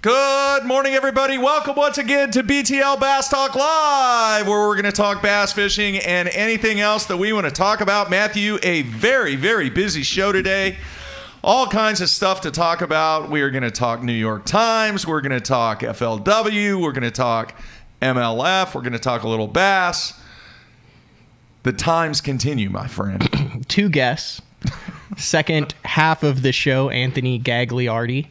Good morning, everybody. Welcome once again to BTL Bass Talk Live, where we're going to talk bass fishing and anything else that we want to talk about. Matthew, a very, very busy show today. All kinds of stuff to talk about. We are going to talk New York Times. We're going to talk FLW. We're going to talk MLF. We're going to talk a little bass. The times continue, my friend. Two guests. Second half of the show, Anthony Gagliardi.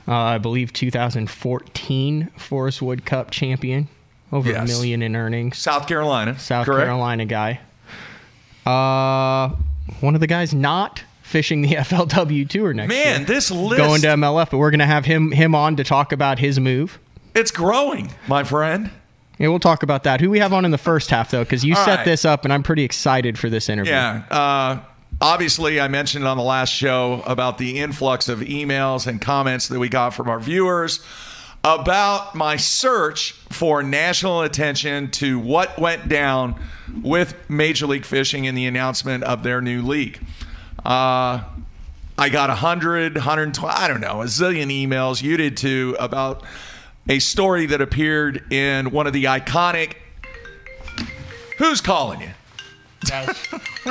I believe 2014 Forest Wood Cup champion. Over $1 million in earnings. South Carolina. South Carolina guy. One of the guys not fishing the FLW Tour next year. Man, this list. Going to MLF, but we're going to have him on to talk about his move. It's growing, my friend. Yeah, we'll talk about that. Who we have on in the first half, though, because you set this up, and I'm pretty excited for this interview. Yeah. Obviously, I mentioned on the last show about the influx of emails and comments that we got from our viewers about my search for national attention to what went down with Major League Fishing and the announcement of their new league. I got 100, 120, I don't know, a zillion emails. You did too, about a story that appeared in one of the iconic... Who's calling you?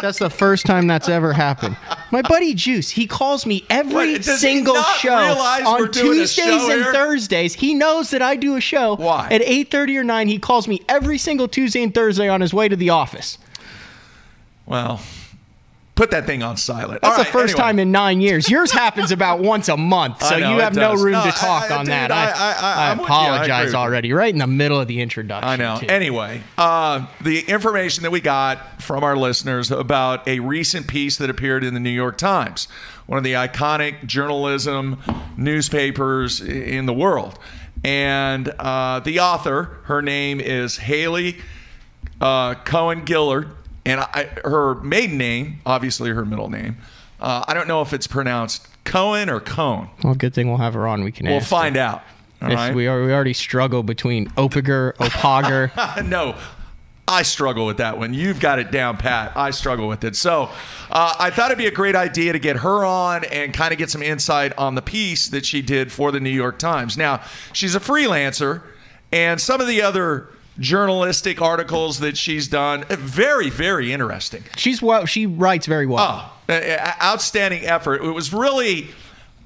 That's the first time that's ever happened. My buddy Juice, he calls me every single show on Tuesdays and Thursdays. He knows that I do a show. Why? At 8:30 or 9, he calls me every single Tuesday and Thursday on his way to the office. Well, put that thing on silent. That's the first time in 9 years. Yours happens about once a month, so you have no room to talk on that. I apologize already, right in the middle of the introduction. I know. Anyway, the information that we got from our listeners about a recent piece that appeared in the New York Times, one of the iconic journalism newspapers in the world. And the author, her name is Hayley Cohen Gilliland. And her maiden name, obviously her middle name, I don't know if it's pronounced Cohen or Cone. Well, good thing we'll have her on. We can. We'll find out. All right? We already struggle between Opager, Opager. No, I struggle with that one. You've got it down pat. I struggle with it. So I thought it'd be a great idea to get her on and kind of get some insight on the piece that she did for the New York Times. Now, she's a freelancer, and some of the other journalistic articles that she's done, very, very interesting. She writes very well. Outstanding effort. It was really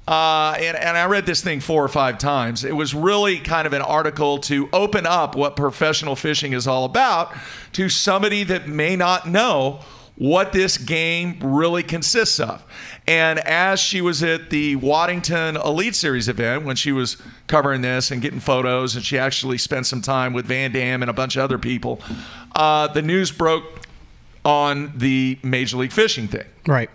and I read this thing 4 or 5 times. It was really kind of an article to open up what professional fishing is all about to somebody that may not know what this game really consists of. And as she was at the Waddington Elite Series event, when she was covering this and getting photos, and she actually spent some time with Van Dam and a bunch of other people, the news broke on the Major League Fishing thing. Right.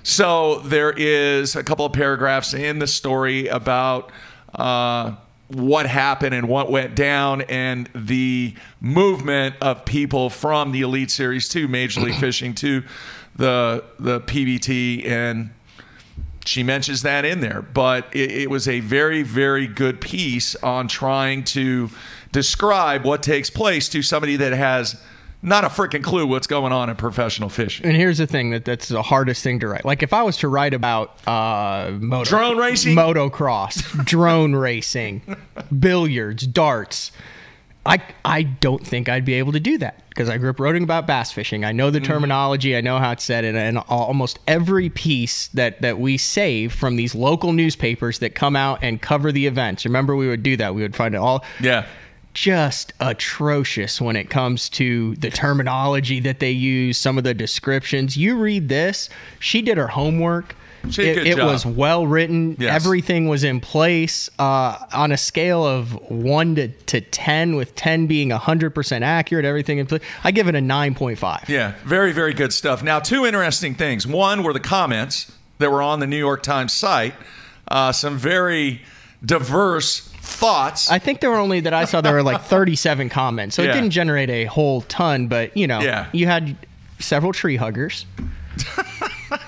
So there is a couple of paragraphs in the story about what happened and what went down and the movement of people from the Elite Series to Major League Fishing to the PBT, and she mentions that in there. But it was a very, very good piece on trying to describe what takes place to somebody that has not a freaking clue what's going on in professional fishing. And here's the thing that's the hardest thing to write. Like if I was to write about drone racing, motocross, drone racing, billiards, darts, I don't think I'd be able to do that because I grew up writing about bass fishing. I know the terminology. I know how it's said. And almost every piece that we save from these local newspapers that come out and cover the events. Remember, we would do that. We would find it all. Yeah. Just atrocious when it comes to the terminology that they use, some of the descriptions. You read this, she did her homework. It was well written. Yes. Everything was in place on a scale of 1 to 10, with 10 being 100% accurate. Everything in place. I give it a 9.5. Yeah, very, very good stuff. Now, 2 interesting things. One were the comments that were on the New York Times site. Some very diverse thoughts. I think there were only, that I saw, there were like 37 comments. So it didn't generate a whole ton, but you know, you had several tree huggers.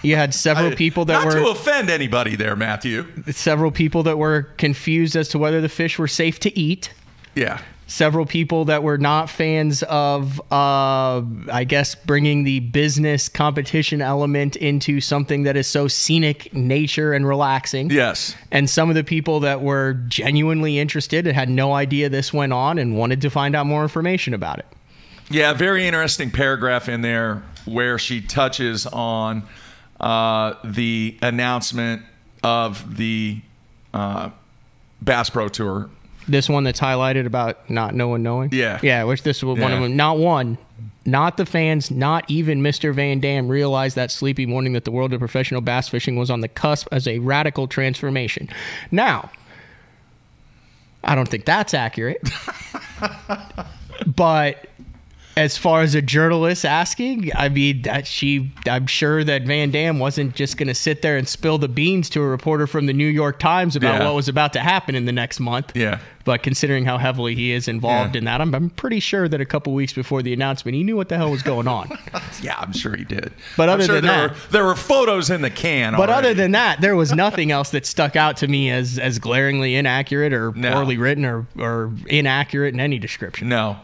You had several people that were... Not to offend anybody there, Matthew. Several people that were confused as to whether the fish were safe to eat. Yeah. Several people that were not fans of, I guess, bringing the business competition element into something that is so scenic nature and relaxing. Yes. And some of the people that were genuinely interested and had no idea this went on and wanted to find out more information about it. Yeah, very interesting paragraph in there where she touches on the announcement of the Bass Pro Tour. This one that's highlighted about not no one knowing? Yeah. Yeah, which this was one of them. Not one, not the fans, not even Mr. Van Dam realized that sleepy morning that the world of professional bass fishing was on the cusp as a radical transformation. Now, I don't think that's accurate. But as far as a journalist asking, I mean, I'm sure that Van Dam wasn't just going to sit there and spill the beans to a reporter from the New York Times about what was about to happen in the next month. Yeah. But considering how heavily he is involved in that, I'm pretty sure that a couple weeks before the announcement, he knew what the hell was going on. Yeah, I'm sure he did. But other than that, there were photos in the can. But already. other than that, there was nothing else that stuck out to me as glaringly inaccurate or poorly written or inaccurate in any description. No.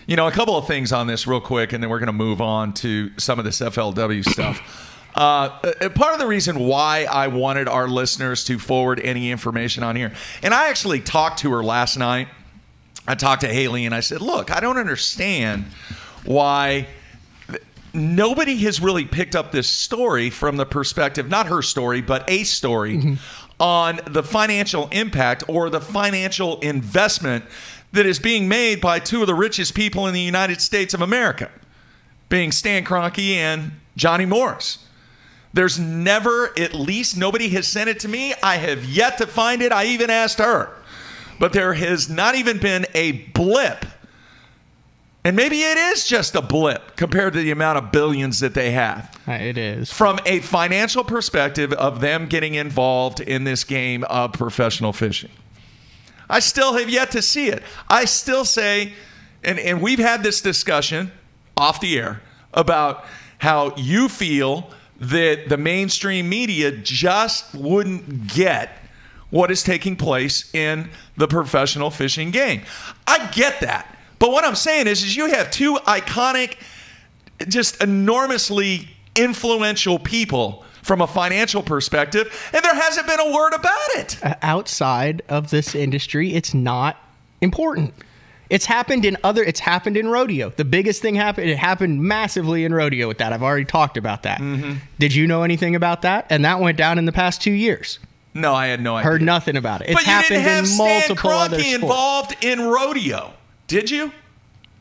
You know, a couple of things on this real quick, and then we're going to move on to some of this FLW stuff. Part of the reason why I wanted our listeners to forward any information on here, and I actually talked to her last night. I talked to Hayley, and I said, look, I don't understand why nobody has really picked up this story from the perspective, not her story, but a story on the financial impact or the financial investment that is being made by two of the richest people in the United States of America, being Stan Kroenke and Johnny Morris. There's never, at least nobody has sent it to me. I have yet to find it. I even asked her. But there has not even been a blip. And maybe it is just a blip compared to the amount of billions that they have. It is. From a financial perspective of them getting involved in this game of professional fishing. I still have yet to see it. I still say, and we've had this discussion off the air about how you feel that the mainstream media just wouldn't get what is taking place in the professional fishing game. I get that. But what I'm saying is you have two iconic, just enormously influential people from a financial perspective, and there hasn't been a word about it. Outside of this industry, it's not important. It's happened in rodeo. The biggest thing happened, it happened massively in rodeo with that. I've already talked about that. Did you know anything about that? And that went down in the past 2 years. No, I had no idea. Heard nothing about it. It's but you happened didn't have in Stan multiple other Kroenke sports. Involved in rodeo, did you?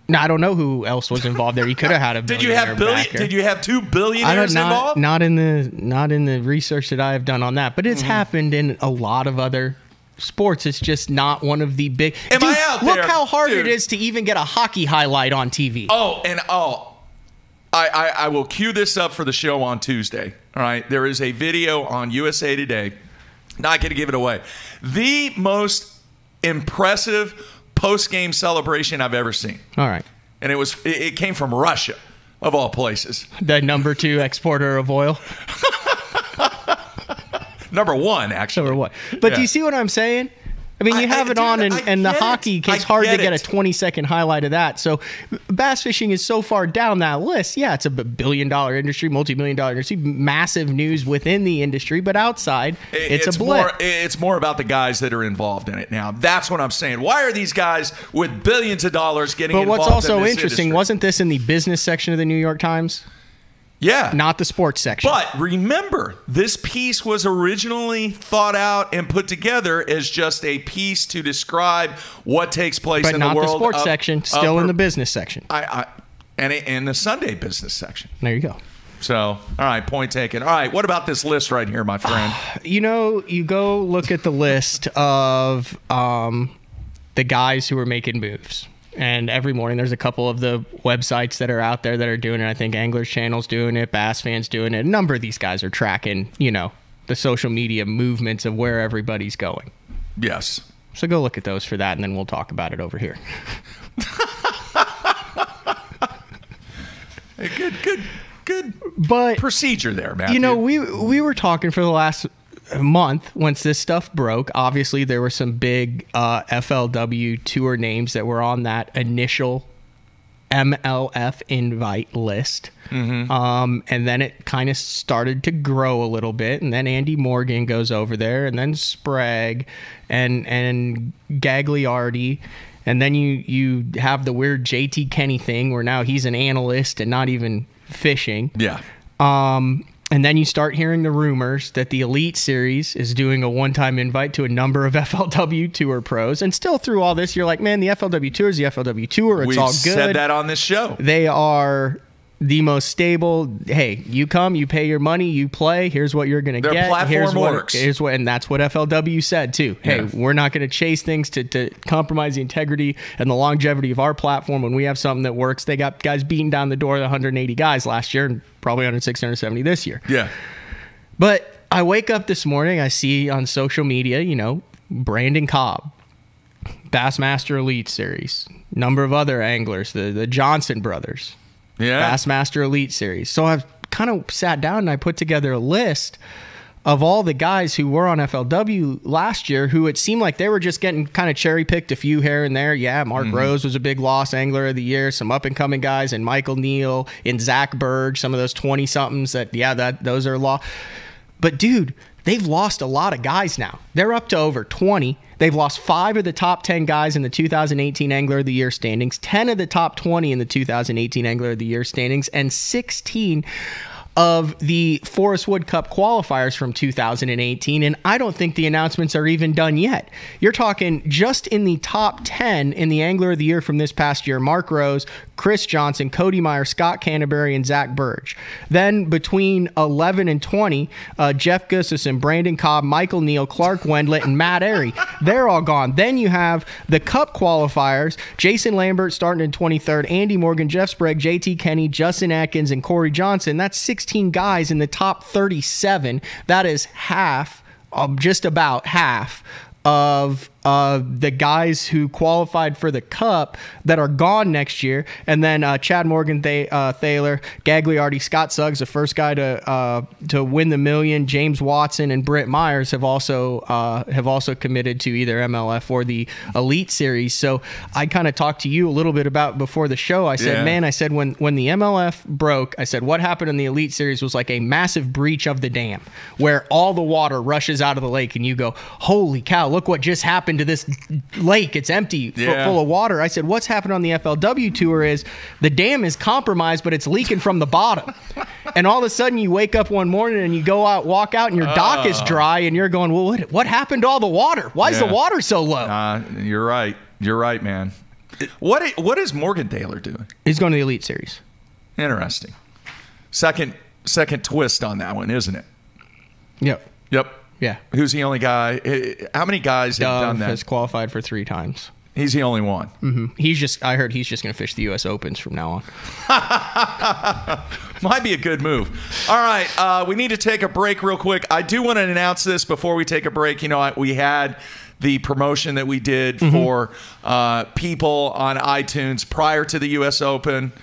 No, I don't know who else was involved there. He could have had a billionaire backer. Did you have two billionaires involved? Not in the research that I have done on that, but it's happened in a lot of other sports. It's just not one of the big. Am I out there? Look how hard it is to even get a hockey highlight on TV. I will cue this up for the show on Tuesday. All right, there is a video on USA Today. Not going to give it away. The most impressive post-game celebration I've ever seen. All right. And it came from Russia, of all places. The number 2 exporter of oil. Number 1, actually. Number 1. But do you see what I'm saying? I mean, you have it on, and the hockey, it's hard to get a 20-second highlight of that. So bass fishing is so far down that list. Yeah, it's a billion-dollar industry, multi-million-dollar industry, massive news within the industry, but outside, it's a blip. It's more about the guys that are involved in it now. That's what I'm saying. Why are these guys with billions of dollars getting involved in this industry? But what's also interesting, wasn't this in the business section of the New York Times? Yeah. Not the sports section. But remember, this piece was originally thought out and put together as just a piece to describe what takes place in the world. But not the sports section, still in the business section. And in the Sunday business section. There you go. So, all right, point taken. All right, what about this list right here, my friend? You go look at the list of the guys who are making moves. And every morning there's a couple of the websites that are out there that are doing it. I think Anglers Channel's doing it, Bass Fan's doing it. A number of these guys are tracking, the social media movements of where everybody's going. Yes. So go look at those for that, and then we'll talk about it over here. Good but procedure there, Matthew. We were talking for the last month, once this stuff broke, obviously there were some big FLW tour names that were on that initial MLF invite list. And then it kind of started to grow a little bit, and then Andy Morgan goes over there, and then Sprague and Gagliardi, and then you have the weird JT Kenny thing where now he's an analyst and not even fishing. Yeah. And then you start hearing the rumors that the Elite Series is doing a one-time invite to a number of FLW Tour pros. And still through all this, you're like, man, the FLW Tour is the FLW Tour. It's all good. We've said that on this show. They are the most stable. Hey, you come, you pay your money, you play. Here's what you're going to get. Their platform works. And that's what FLW said, too. Hey, we're not going to chase things to compromise the integrity and the longevity of our platform. When we have something that works, they got guys beating down the door of 180 guys last year and probably 170 this year. Yeah. But I wake up this morning, I see on social media, Brandon Cobb, Bassmaster Elite Series, number of other anglers, the Johnson brothers. Yeah. Bassmaster Elite Series. So I've kind of sat down and I put together a list of all the guys who were on FLW last year who it seemed like they were just getting kind of cherry-picked a few here and there. Yeah, Mark Rose was a big loss angler of the year. Some up-and-coming guys, and Michael Neal and Zach Berg, some of those 20-somethings those are lost. But, dude, they've lost a lot of guys now. They're up to over 20. They've lost 5 of the top 10 guys in the 2018 Angler of the Year standings, 10 of the top 20 in the 2018 Angler of the Year standings, and 16 of the Forest Wood Cup qualifiers from 2018, and I don't think the announcements are even done yet. You're talking just in the top 10 in the Angler of the Year from this past year, Mark Rose, Chris Johnson, Cody Meyer, Scott Canterbury, and Zach Burge. Then between 11 and 20, Jeff Gustafson, Brandon Cobb, Michael Neal, Clark Wendlandt, and Matt Airy. They're all gone. Then you have the Cup qualifiers, Jason Lambert starting in 23rd, Andy Morgan, Jeff Sprague, JT Kenny, Justin Atkins, and Corey Johnson. That's 16 guys in the top 37. That is half, just about half, of the guys who qualified for the Cup that are gone next year. And then Chad Morgan, Thaler, Gagliardi, Scott Suggs, the first guy to win the $1 million. James Watson and Britt Myers have also committed to either MLF or the Elite Series. So I kind of talked to you a little bit about before the show. I said, man, when the MLF broke, I said what happened in the Elite Series was like a massive breach of the dam where all the water rushes out of the lake and you go, holy cow, look what just happened to this lake. It's empty, full of water. I said, what's happened on the FLW Tour is the dam is compromised, but it's leaking from the bottom. And all of a sudden you wake up one morning and you go out, walk out, and your dock is dry, and you're going, well, what happened to all the water? Why is the water so low? You're right. You're right, man. What is Morgan Thaler doing? He's going to the Elite Series. Interesting. Second twist on that one, isn't it? Yep. Yeah. Who's the only guy? How many guys have done that? Has qualified for 3 times. He's the only one. Mm-hmm. I heard he's just going to fish the U.S. Opens from now on. Might be a good move. All right. We need to take a break real quick. I do want to announce this before we take a break. We had the promotion that we did for people on iTunes prior to the U.S. Open.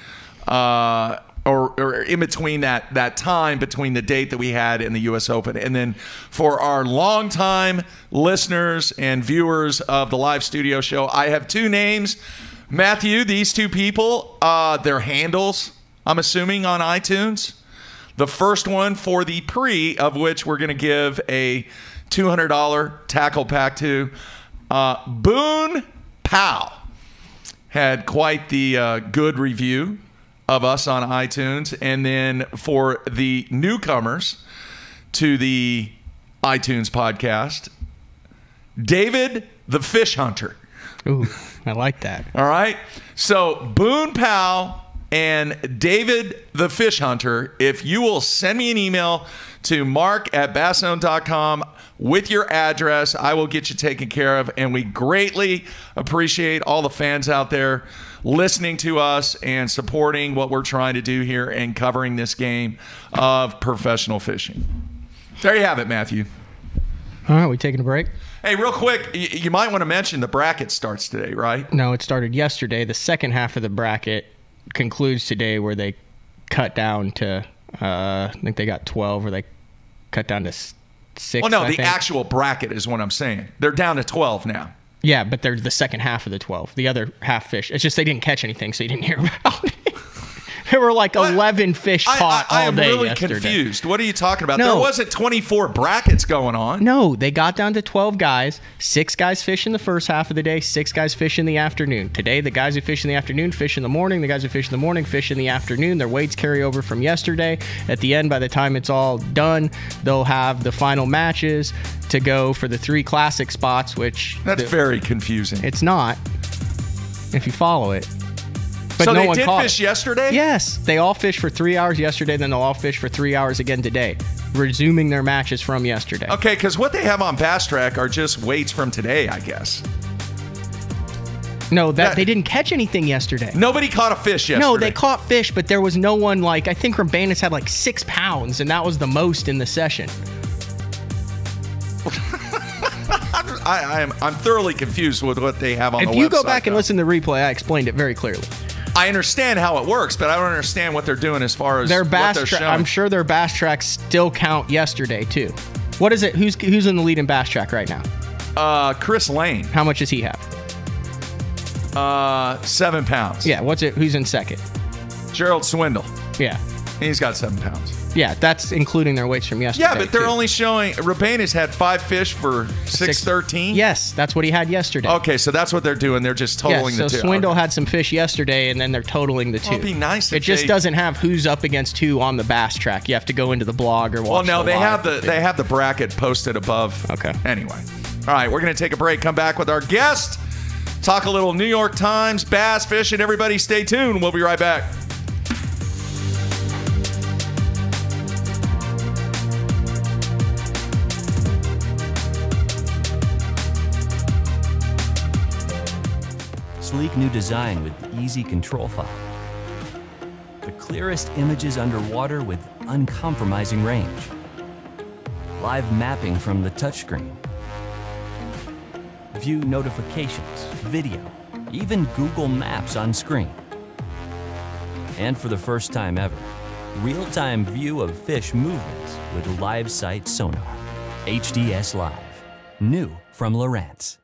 Or in between that time between the date that we had in the U.S. Open. And then for our longtime listeners and viewers of the live studio show, I have 2 names. Matthew, these 2 people, their handles, I'm assuming, on iTunes. The first one for the pre, of which we're going to give a $200 tackle pack to. Boone Powell had quite the good review of us on iTunes. And then for the newcomers to the iTunes podcast, David the Fish Hunter. Ooh, I like that. All right. So Boone Powell and David the Fish Hunter, if you will send me an email to mark@bassown.com with your address, I will get you taken care of. And we greatly appreciate all the fans out there listening to us and supporting what we're trying to do here and covering this game of professional fishing. There you have it, Matthew. All right, we taking a break? Hey, real quick, you might want to mention the bracket starts today, right? No, it started yesterday. The second half of the bracket concludes today, where they cut down to, I think they got 12, or they cut down to 6. Well, no, the actual bracket is what I'm saying. They're down to 12 now. Yeah, but they're the second half of the 12. The other half fish. It's just they didn't catch anything, so you didn't hear about it. There were like 11 fish caught all day yesterday. I am really confused. What are you talking about? No. There wasn't 24 brackets going on. No, they got down to 12 guys. 6 guys fish in the first half of the day. 6 guys fish in the afternoon. Today, the guys who fish in the afternoon fish in the morning. The guys who fish in the morning fish in the afternoon. Their weights carry over from yesterday. At the end, by the time it's all done, they'll have the final matches to go for the 3 classic spots, which... That's very confusing. It's not, if you follow it. But so no they one did caught fish it. Yesterday? Yes. They all fished for 3 hours yesterday, then they'll all fish for 3 hours again today, resuming their matches from yesterday. Okay, because what they have on Bass Track are just weights from today, I guess. No, they didn't catch anything yesterday. Nobody caught a fish yesterday. No, they caught fish, but there was no one like, I think Urbanus had like 6 pounds, and that was the most in the session. I'm thoroughly confused with what they have on the website. If you go back and listen to the replay, I explained it very clearly. I understand how it works, but I don't understand what they're doing as far as their bass what they're showing. I'm sure their bass tracks still count yesterday too. What is it? Who's in the lead in bass track right now? Chris Lane. How much does he have? 7 pounds. Yeah. What's it? Who's in second? Gerald Swindle. Yeah. He's got 7 pounds. Yeah, that's including their weights from yesterday. Yeah, but they're only showing Rabanus had 5 fish for 613. Yes, that's what he had yesterday. Okay, so that's what they're doing. They're just totaling the 2. So Swindle had some fish yesterday, and then they're totaling the 2. Well, it'd be nice. It just doesn't have who's up against who on the bass track. You have to go into the blog or watch. Well, no, they have the bracket posted above. Okay. Anyway, all right, we're gonna take a break. Come back with our guest. Talk a little New York Times bass fishing. Everybody, stay tuned. We'll be right back. Sleek new design with easy control file. The clearest images underwater with uncompromising range. Live mapping from the touchscreen. View notifications, video, even Google Maps on screen. And for the first time ever, real-time view of fish movements with live sight sonar. HDS Live. New from Lowrance.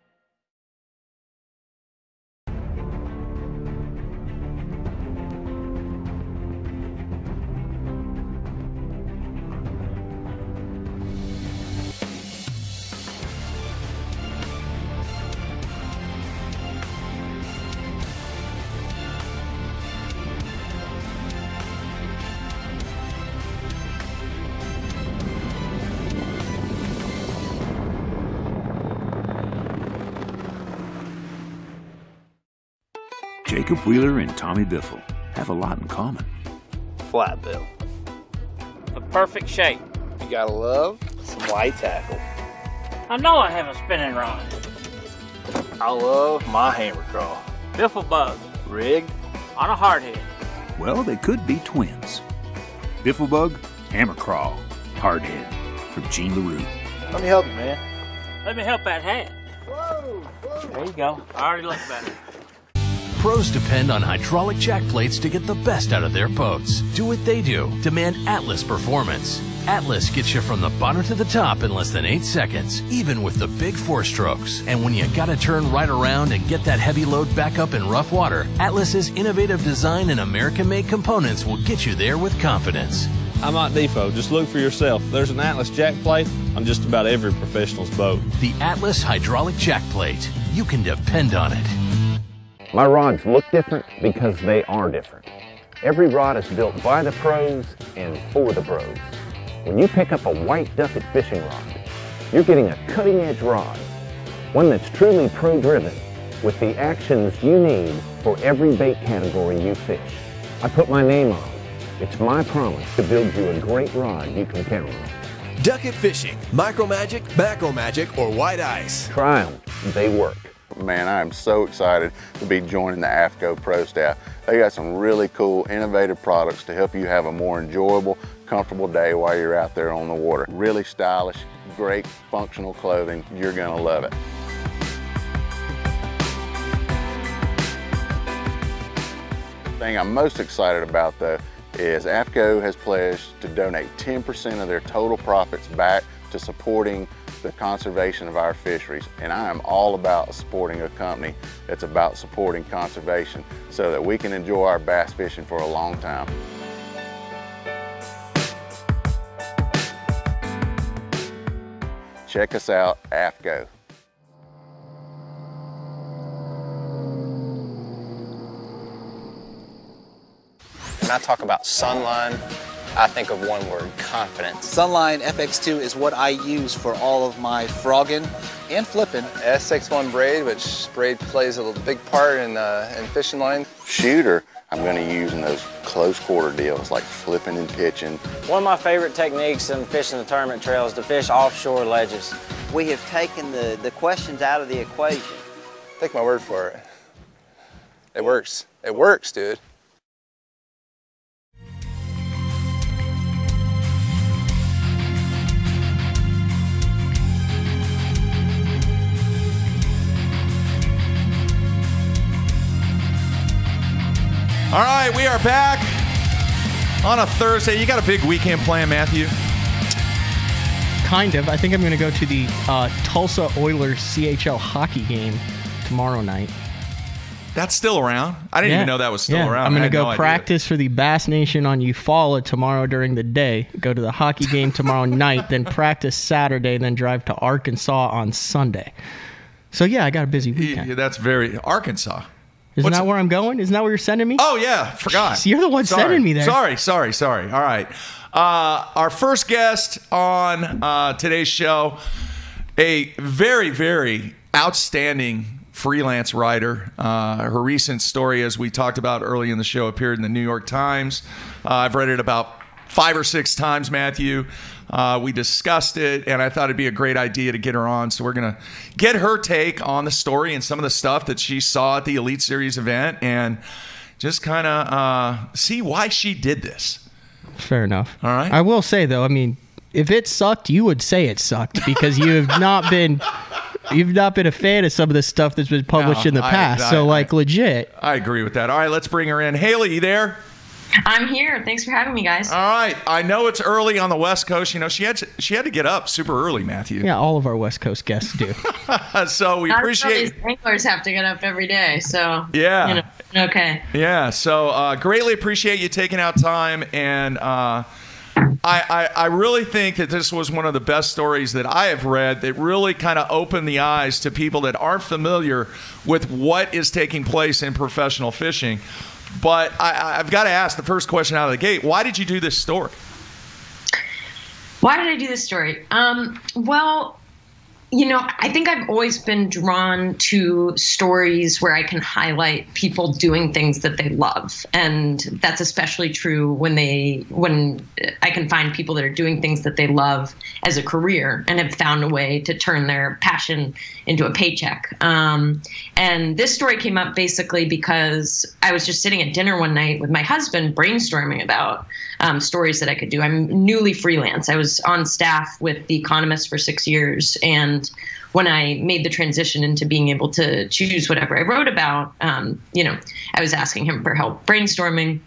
Jacob Wheeler and Tommy Biffle have a lot in common. Flat bill. The perfect shape. You gotta love some light tackle. I know I have a spinning rod. I love my hammer crawl. Biffle bug. Rigged on a hardhead. Well, they could be twins. Bifflebug, hammer crawl, hardhead. From Gene LaRue. Let me help you, man. Let me help that hat. Whoa. There you go. I already look better. Pros depend on hydraulic jack plates to get the best out of their boats. Do what they do. Demand Atlas performance. Atlas gets you from the bottom to the top in less than 8 seconds, even with the big 4 strokes. And when you gotta turn right around and get that heavy load back up in rough water, Atlas's innovative design and American-made components will get you there with confidence. I'm at Depot. Just look for yourself. There's an Atlas jack plate on just about every professional's boat. The Atlas hydraulic jack plate. You can depend on it. My rods look different because they are different. Every rod is built by the pros and for the pros. When you pick up a white Duffet fishing rod, you're getting a cutting-edge rod, one that's truly pro-driven with the actions you need for every bait category you fish. I put my name on it. It's my promise to build you a great rod you can count on. Ducket Fishing, Micro Magic, Macro Magic, or White Ice. Try them. They work. Man, I am so excited to be joining the AFCO Pro staff. They got some really cool, innovative products to help you have a more enjoyable, comfortable day while you're out there on the water. Really stylish, great functional clothing. You're gonna love it. The thing I'm most excited about though is AFCO has pledged to donate 10% of their total profits back to supporting the conservation of our fisheries. And I am all about supporting a company that's about supporting conservation so that we can enjoy our bass fishing for a long time. Check us out, AFCO. When I talk about Sunline, I think of one word: confidence. Sunline FX2 is what I use for all of my frogging and flipping. S61 braid, which braid plays a big part in fishing line. Shooter, I'm going to use in those close quarter deals like flipping and pitching. One of my favorite techniques in fishing the tournament trail is to fish offshore ledges. We have taken the questions out of the equation. Take my word for it. It works. It works, dude. All right, we are back on a Thursday. You got a big weekend plan, Matthew? Kind of. I think I'm going to go to the Tulsa Oilers CHL hockey game tomorrow night. That's still around? I didn't even know that was still around. I'm going to go practice for the Bass Nation on Eufaula tomorrow during the day, go to the hockey game tomorrow night, then practice Saturday, then drive to Arkansas on Sunday. So, yeah, I got a busy weekend. Yeah, that's very... Arkansas. Isn't that where I'm going? Isn't that where you're sending me? Oh, yeah. Forgot. So you're the one sending me there. Sorry. All right. Our first guest on today's show, a very, very outstanding freelance writer. Her recent story, as we talked about early in the show, appeared in the New York Times. I've read it about 5 or 6 times, Matthew. We discussed it, and I thought it'd be a great idea to get her on. So we're going to get her take on the story and some of the stuff that she saw at the Elite Series event and just kind of see why she did this. Fair enough. All right. I will say, though, I mean, if it sucked, you would say it sucked because you have not been... You've not been a fan of some of the stuff that's been published in the past. Legit. I agree with that. All right, let's bring her in. Hayley, you there? I'm here. Thanks for having me, guys. All right. I know it's early on the West Coast. You know, she had to get up super early, Matthew. Yeah, all of our West Coast guests do. So we appreciate... These anglers have to get up every day, so... Yeah. You know, okay. Yeah, so greatly appreciate you taking out time, and I really think that this was one of the best stories that I have read that really kind of opened the eyes to people that aren't familiar with what is taking place in professional fishing. But I've got to ask the first question out of the gate. Why did you do this story? Why did I do this story? Well, you know, I think I've always been drawn to stories where I can highlight people doing things that they love. And that's especially true when I can find people that are doing things that they love as a career and have found a way to turn their passion into a paycheck. And this story came up basically because I was just sitting at dinner one night with my husband brainstorming about stories that I could do. I'm newly freelance. I was on staff with The Economist for 6 years, and when I made the transition into being able to choose whatever I wrote about, you know, I was asking him for help brainstorming,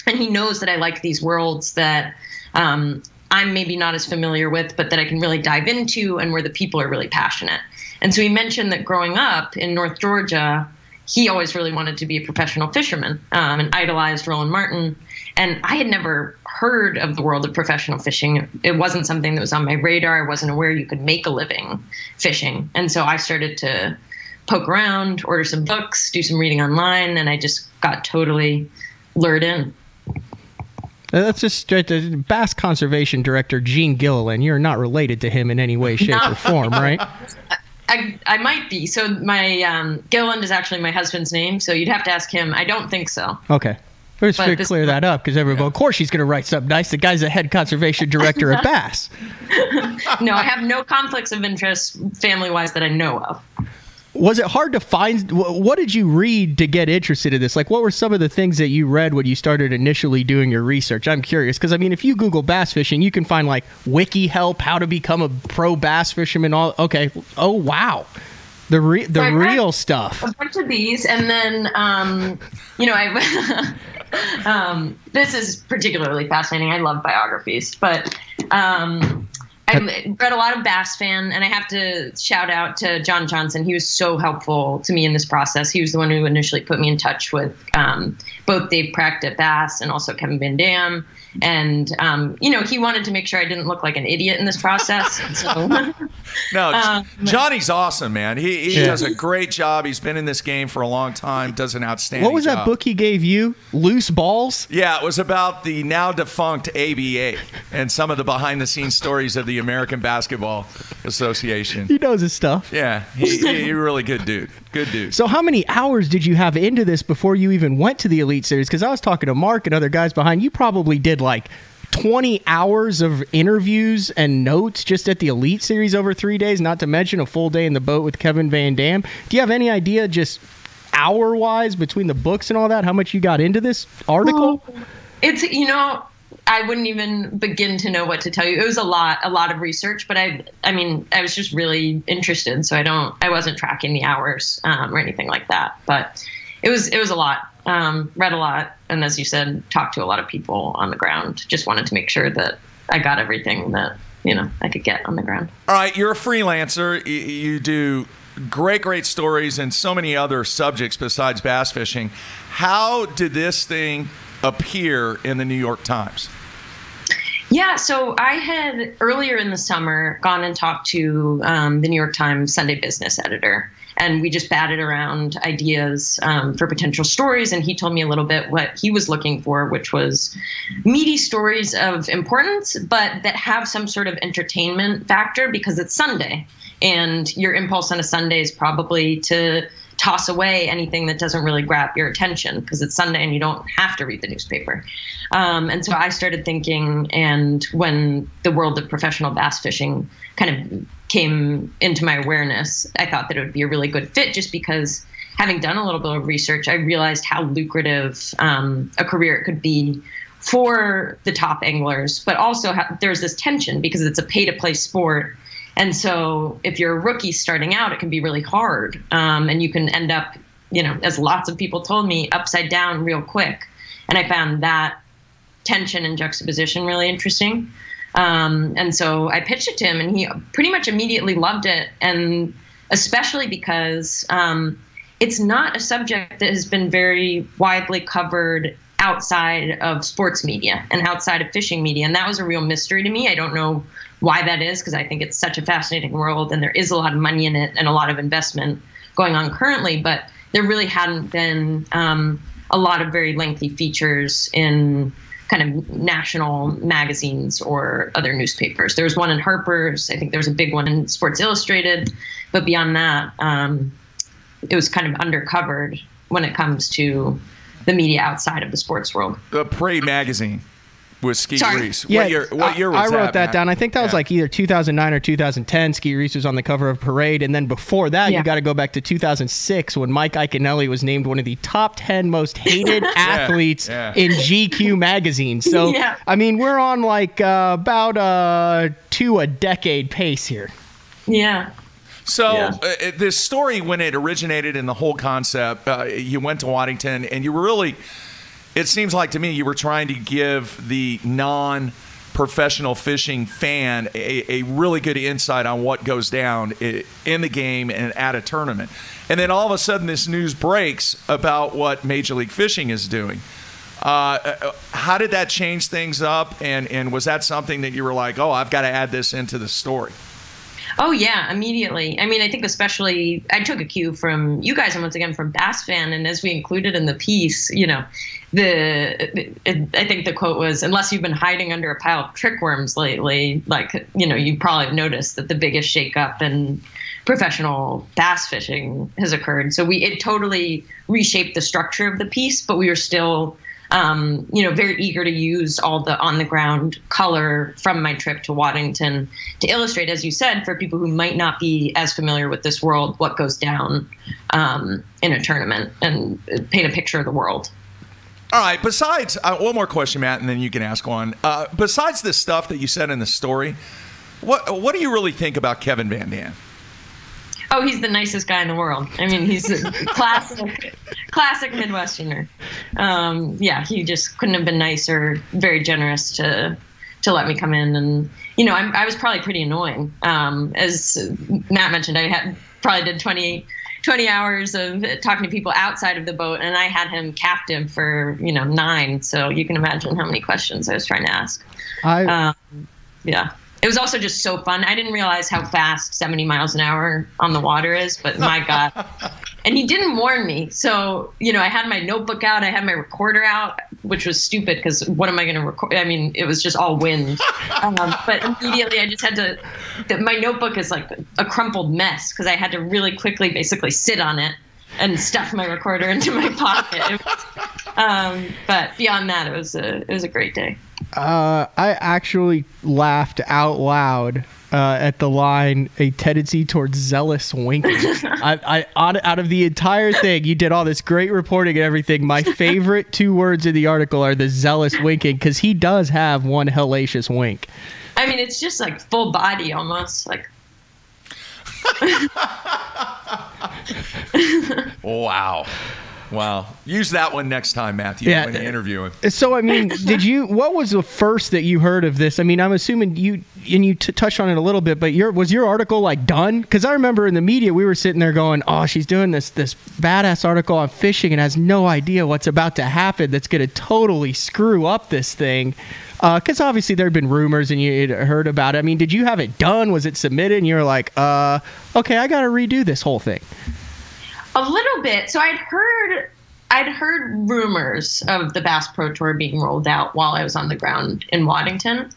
and he knows that I like these worlds that I'm maybe not as familiar with, but that I can really dive into and where the people are really passionate. And so he mentioned that growing up in North Georgia, he always really wanted to be a professional fisherman and idolized Roland Martin. And I had never heard of the world of professional fishing. It wasn't something that was on my radar. I wasn't aware you could make a living fishing. And so I started to poke around, order some books, do some reading online, and I just got totally lured in. That's just straight to Bass Conservation Director Gene Gilliland. You're not related to him in any way, shape, or form, right? I might be. So my Gilliland is actually my husband's name, so you'd have to ask him. I don't think so. Okay. Let's clear that up because everyone, of course, she's going to write something nice. The guy's the head conservation director at Bass. No, I have no conflicts of interest family-wise that I know of. Was it hard to find? What did you read to get interested in this? Like, what were some of the things that you read when you started initially doing your research? I'm curious because, I mean, if you Google bass fishing, you can find like wiki help, how to become a pro bass fisherman. All okay. Oh wow, the real stuff. A bunch of these, and then you know, I this is particularly fascinating. I love biographies, but I read a lot of Bass Fan, and I have to shout out to John Johnson. He was so helpful to me in this process. He was the one who initially put me in touch with both Dave Precht at Bass and also Kevin Van Dam. And, he wanted to make sure I didn't look like an idiot in this process. So, no, Johnny's awesome, man. He does a great job. He's been in this game for a long time, does an outstanding job. What was that book he gave you? Loose Balls? Yeah, it was about the now defunct ABA and some of the behind-the-scenes stories of the American Basketball Association. He knows his stuff. Yeah, he's a really good dude. Good dude. So how many hours did you have into this before you even went to the Elite Series? Because I was talking to Mark and other guys behind. You probably did like 20 hours of interviews and notes just at the Elite Series over 3 days, not to mention a full day in the boat with Kevin Van Dam. Do you have any idea just hour-wise between the books and all that, how much you got into this article? It's, I wouldn't even begin to know what to tell you. It was a lot of research, but I was just really interested. So I wasn't tracking the hours or anything like that, but it was a lot. Read a lot. And as you said, talked to a lot of people on the ground. Just wanted to make sure that I got everything that, I could get on the ground. All right. You're a freelancer. You do great stories and so many other subjects besides bass fishing. How did this thing appear in the New York Times? Yeah, so I had earlier in the summer gone and talked to the New York Times Sunday business editor, and we just batted around ideas for potential stories, and he told me a little bit what he was looking for, which was meaty stories of importance, but that have some sort of entertainment factor because it's Sunday, and your impulse on a Sunday is probably to toss away anything that doesn't really grab your attention because it's Sunday and you don't have to read the newspaper. And so I started thinking, and when the world of professional bass fishing kind of came into my awareness, I thought that it would be a really good fit just because having done a little bit of research, I realized how lucrative a career it could be for the top anglers, but also there's this tension because it's a pay-to-play sport. And so if you're a rookie starting out, it can be really hard. And you can end up, as lots of people told me, upside down real quick. And I found that tension and juxtaposition really interesting. And so I pitched it to him, and he pretty much immediately loved it. And especially because it's not a subject that has been very widely covered outside of sports media and outside of fishing media. And that was a real mystery to me. I don't know why that is, because I think it's such a fascinating world and there is a lot of money in it and a lot of investment going on currently, but there really hadn't been a lot of very lengthy features in kind of national magazines or other newspapers. There was one in Harper's. I think there was a big one in Sports Illustrated, but beyond that, it was kind of undercovered when it comes to the media outside of the sports world. The Parade magazine with Ski Reese. Yeah, what year was I wrote that down. I think that was like either 2009 or 2010. Ski Reese was on the cover of Parade. And then before that, you got to go back to 2006 when Mike Iaconelli was named one of the top 10 most hated athletes in GQ magazine. So, I mean, we're on like about a decade pace here. Yeah. So this story, when it originated in the whole concept, you went to Waddington and you were really, it seems like to me, you were trying to give the non-professional fishing fan a really good insight on what goes down in the game and at a tournament. And then all of a sudden this news breaks about what Major League Fishing is doing. How did that change things up? And was that something that you were like, oh, I've got to add this into the story? Oh, yeah, immediately. I mean, I think especially I took a cue from you guys and once again from Bass Fan. And as we included in the piece, I think the quote was, unless you've been hiding under a pile of trick worms lately, you probably have noticed that the biggest shakeup in professional bass fishing has occurred. So it totally reshaped the structure of the piece, but we were still very eager to use all the on-the-ground color from my trip to Waddington to illustrate, as you said, for people who might not be as familiar with this world, what goes down in a tournament and paint a picture of the world. All right. Besides, one more question, Matt, and then you can ask one. Besides the stuff that you said in the story, what do you really think about Kevin Van Dam? Oh, he's the nicest guy in the world. I mean, he's a classic Midwesterner. He just couldn't have been nicer. Very generous to let me come in. And, you know, I was probably pretty annoying. As Matt mentioned, I probably did 20 hours of talking to people outside of the boat, and I had him captive for, 9. So you can imagine how many questions I was trying to ask. Yeah. It was also just so fun. I didn't realize how fast 70 miles an hour on the water is, but my God. And he didn't warn me. So, I had my notebook out. I had my recorder out, which was stupid because what am I going to record? I mean, it was just all wind. But immediately I just had to, my notebook is like a crumpled mess because I had to really quickly basically sit on it and stuff my recorder into my pocket. But beyond that, it was a great day. I actually laughed out loud at the line, a tendency towards zealous winking. Out of the entire thing, you did all this great reporting and everything. My favorite 2 words in the article are the zealous winking, because he does have one hellacious wink. I mean, it's just like full body almost. Like. Wow. Use that one next time, Matthew, when you interview him. So, I mean, what was the first that you heard of this? I mean, I'm assuming you touched on it a little bit, but was your article like done? Because I remember in the media, we were sitting there going, oh, she's doing this badass article on fishing and has no idea what's about to happen that's going to totally screw up this thing. Because obviously there had been rumors and you had heard about it. I mean, did you have it done? Was it submitted? And you were like, okay, I got to redo this whole thing. A little bit. So I'd heard rumors of the Bass Pro Tour being rolled out while I was on the ground in Waddington.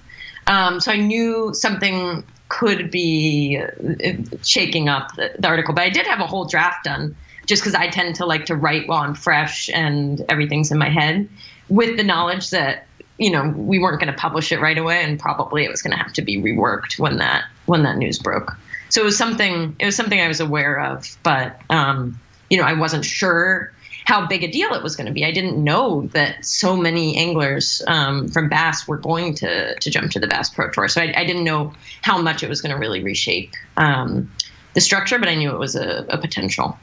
So I knew something could be shaking up the article, but I did have a whole draft done just because I tend to like to write while I'm fresh and everything's in my head, with the knowledge that, we weren't going to publish it right away, and probably it was going to have to be reworked when that news broke. So it was something I was aware of, but I wasn't sure how big a deal it was going to be. I didn't know that so many anglers from Bass were going to jump to the Bass Pro Tour. So I didn't know how much it was going to really reshape the structure, but I knew it was a potential.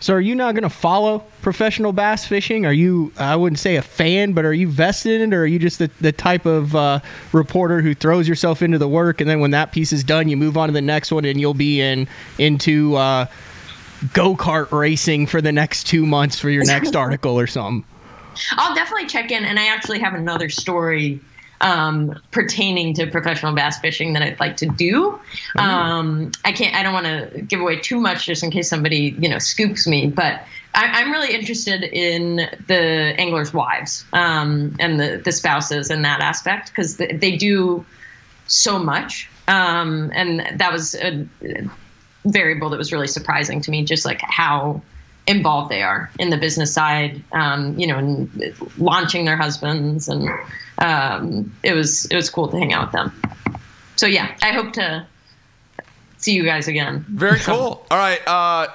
So are you now going to follow professional bass fishing? Are you, I wouldn't say a fan, but are you vested in it, or are you just the type of reporter who throws yourself into the work, and then when that piece is done, you move on to the next one, and you'll be into go-kart racing for the next 2 months for your next article or something? I'll definitely check in, and I actually have another story pertaining to professional bass fishing that I'd like to do. I don't want to give away too much just in case somebody, scoops me, but I'm really interested in the anglers' wives and the spouses in that aspect, because they do so much. And that was a variable that was really surprising to me, just like how involved they are in the business side, and launching their husbands, and it was cool to hang out with them. So yeah, I hope to see you guys again. Very cool. All right.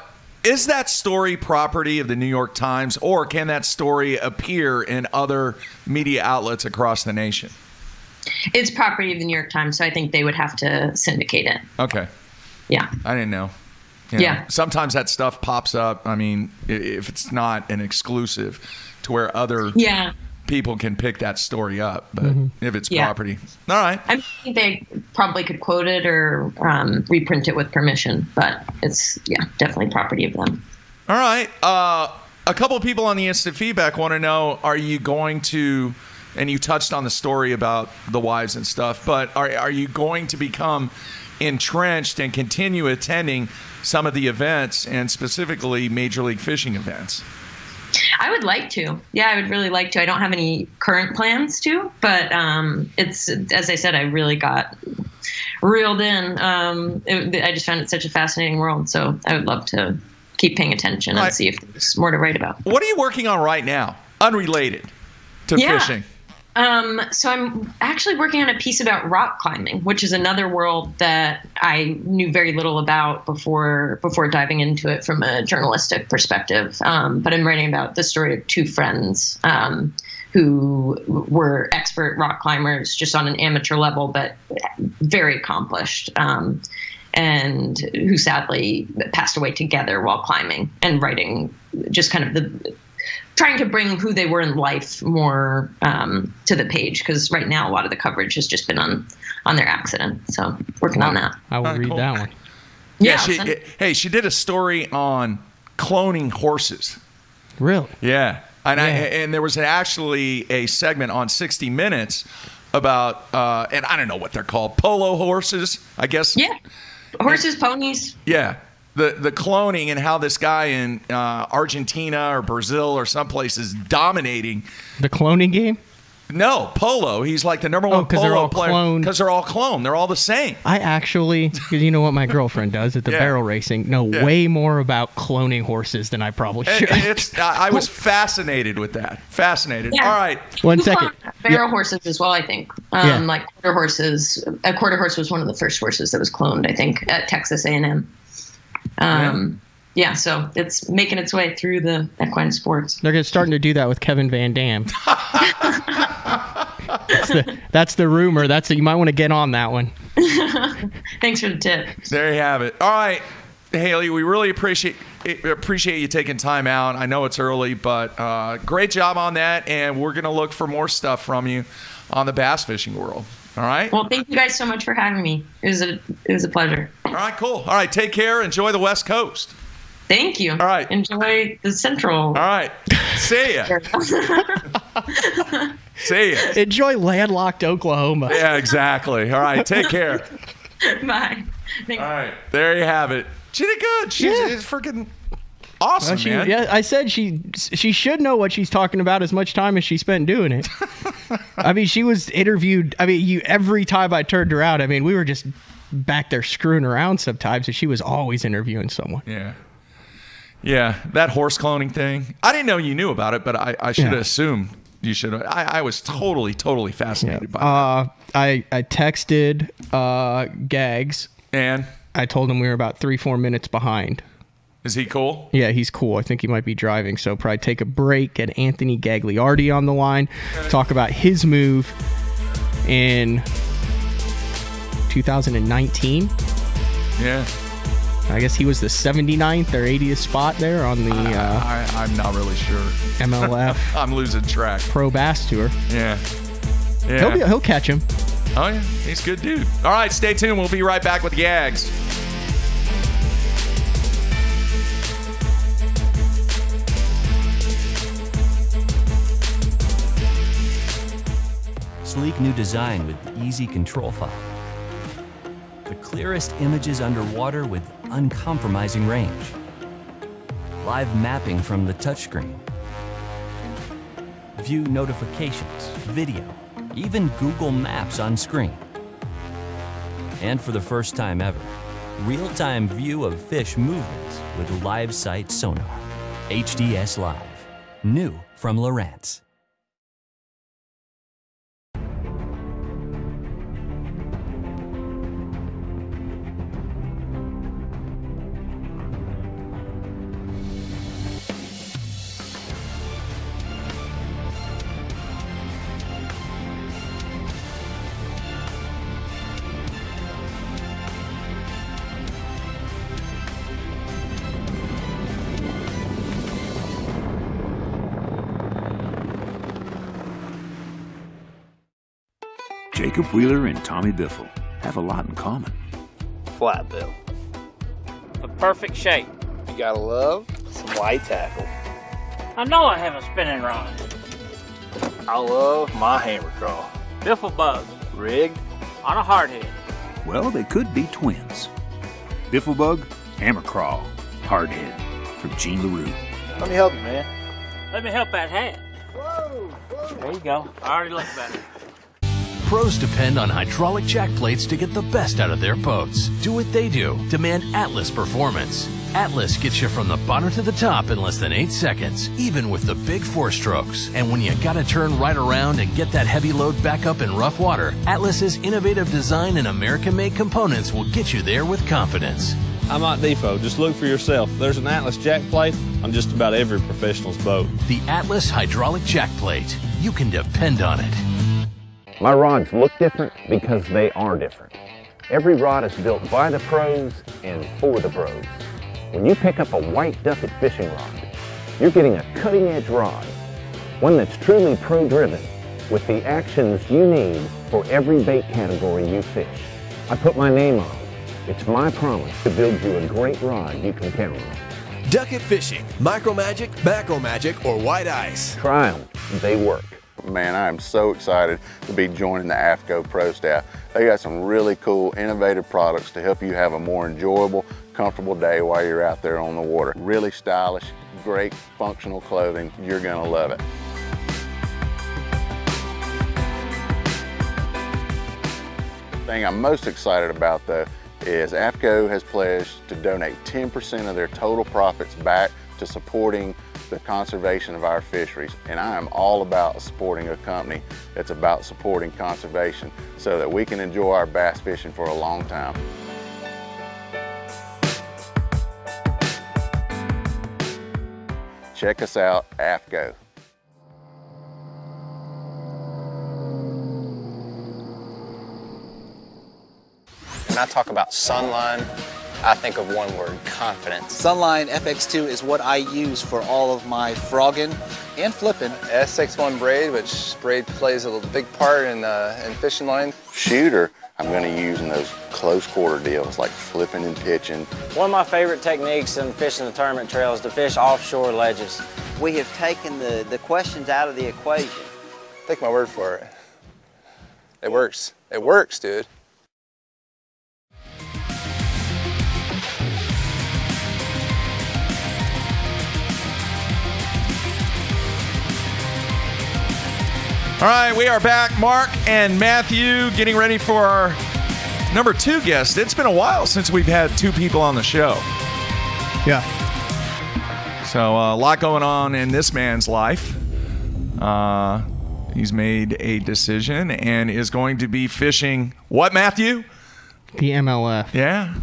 Is that story property of the New York Times, or can that story appear in other media outlets across the nation? It's property of the New York Times, so I think they would have to syndicate it. Okay. Yeah. I didn't know. Yeah. Sometimes that stuff pops up. I mean, if it's not an exclusive to where other people can pick that story up, but if it's property. All right. I think they probably could quote it or reprint it with permission, but it's, definitely property of them. All right. A couple of people on the instant feedback want to know, are you going to, and you touched on the story about the wives and stuff, but are you going to become entrenched and continue attending some of the events, and specifically Major League Fishing events? I would like to. Yeah, I would really like to. I don't have any current plans to, but it's, as I said, I really got reeled in. I just found it such a fascinating world, so I would love to keep paying attention and see if there's more to write about. What are you working on right now, unrelated to fishing? So I'm actually working on a piece about rock climbing, which is another world that I knew very little about before diving into it from a journalistic perspective. But I'm writing about the story of 2 friends who were expert rock climbers, just on an amateur level, but very accomplished, and who sadly passed away together while climbing, and writing just kind of trying to bring who they were in life more to the page, because right now a lot of the coverage has just been on their accident. So working on that. I will read that one. Yeah, she did a story on cloning horses. Really? Yeah. And there was actually a segment on 60 Minutes about, and I don't know what they're called, polo horses, I guess. Yeah. Horses, ponies. Yeah. The cloning and how this guy in Argentina or Brazil or someplace is dominating. The cloning game? No, polo. He's like the number one polo player. Because they're all cloned. They're all the same. I actually, because you know what my girlfriend does at the barrel racing, know way more about cloning horses than I probably should. I was fascinated with that. Fascinated. Yeah. All right. 1 second. Barrel horses as well, I think. Like quarter horses. A quarter horse was one of the first horses that was cloned, I think, at Texas A&M. Yeah, so it's making its way through the equine sports. They're starting to do that with Kevin Van Dam. That's the rumor. You might want to get on that one. Thanks for the tip. There you have it. All right, Hayley, we really appreciate you taking time out. I know it's early, but great job on that, and we're going to look for more stuff from you on the bass fishing world. All right? Well, thank you guys so much for having me. It was a pleasure. All right, cool. All right, take care. Enjoy the West Coast. Thank you. All right. Enjoy the Central. All right. See ya. See ya. Enjoy landlocked Oklahoma. Yeah, exactly. All right. Take care. Bye. Thanks. All right. There you have it. She did good. She's freaking awesome, man. Yeah, I said she should know what she's talking about as much time as she spent doing it. I mean, she was interviewed. I mean, every time I turned her out, I mean, we were just back there screwing around sometimes, and she was always interviewing someone. Yeah. Yeah, that horse cloning thing. I didn't know you knew about it, but I should have assumed you should have. I was totally fascinated by it. I texted Gags. And? I told him we were about 3-4 minutes behind. Is he cool? Yeah, he's cool. I think he might be driving, so probably take a break, get Anthony Gagliardi on the line, talk about his move in 2019. Yeah. I guess he was the 79th or 80th spot there on the I'm not really sure. MLF. I'm losing track. Pro Bass Tour. Yeah. Yeah. He'll catch him. Oh, yeah. He's a good dude. All right, stay tuned. We'll be right back with Gags. Sleek new design with easy control file. The clearest images underwater with uncompromising range. Live mapping from the touchscreen. View notifications, video, even Google Maps on screen. And for the first time ever, real-time view of fish movements with live sight sonar. HDS Live. New from Lowrance. Jacob Wheeler and Tommy Biffle have a lot in common. Flat bill. The perfect shape. You gotta love some white tackle. I know I have a spinning rod. I love my hammer crawl. Biffle bug. Rigged on a hardhead. Well, they could be twins. Bifflebug, Hammer Crawl, Hardhead, from Gene LaRue. Let me help you, man. Let me help that hat. Whoa. There you go. I already look better. Pros depend on hydraulic jack plates to get the best out of their boats. Do what they do. Demand Atlas performance. Atlas gets you from the bottom to the top in less than 8 seconds, even with the big 4 strokes. And when you gotta turn right around and get that heavy load back up in rough water, Atlas's innovative design and American-made components will get you there with confidence. I'm not Defo. Just look for yourself. There's an Atlas jack plate on just about every professional's boat. The Atlas hydraulic jack plate. You can depend on it. My rods look different because they are different. Every rod is built by the pros and for the pros. When you pick up a white Duffet fishing rod, You're getting a cutting-edge rod, one that's truly pro-driven, with the actions you need for every bait category you fish. I put my name on it. It's my promise to build you a great rod you can count on. Duck It Fishing, Micro Magic, Macro Magic, or White Ice. Try them. They work. Man, I am so excited to be joining the AFCO Pro staff. They got some really cool, innovative products to help you have a more enjoyable, comfortable day while you're out there on the water. Really stylish, great functional clothing. You're gonna love it. The thing I'm most excited about though is AFCO has pledged to donate 10% of their total profits back to supporting the conservation of our fisheries. And I am all about supporting a company that's about supporting conservation so that we can enjoy our bass fishing for a long time. Check us out, AFCO. When I talk about Sunline, I think of one word: confidence. Sunline FX2 is what I use for all of my frogging and flipping. S61 braid, which braid plays a big part in fishing line. Shooter, I'm going to use in those close quarter deals like flipping and pitching. One of my favorite techniques in fishing the tournament trail is to fish offshore ledges. We have taken the questions out of the equation. Take my word for it. It works. It works, dude. All right, we are back. Mark and Matthew getting ready for our number 2 guest. It's been a while since we've had 2 people on the show. Yeah. So a lot going on in this man's life. He's made a decision and is going to be fishing what, Matthew? The MLF. Yeah.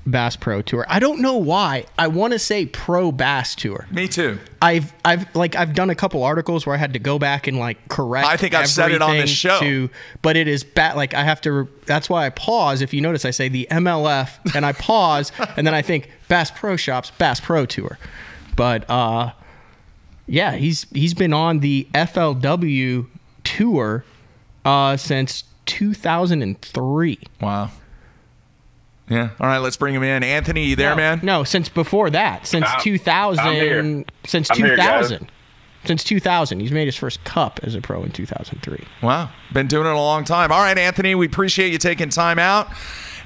Bass Pro Tour. I don't know why. I want to say Pro Bass Tour. Me too. I've done a couple articles where I had to go back and correct. I think I've said it on this show. But it is bad. I have to. That's why I pause. If you notice, I say the MLF and I pause and then I think Bass Pro Shops Bass Pro Tour. But yeah, he's been on the FLW tour since 2003. Wow. Yeah. All right, let's bring him in. Anthony, you there, man? No, since before that. Since 2000. I'm here. Since I'm 2000. Here, since 2000. He's made his first cup as a pro in 2003. Wow. Been doing it a long time. All right, Anthony, we appreciate you taking time out.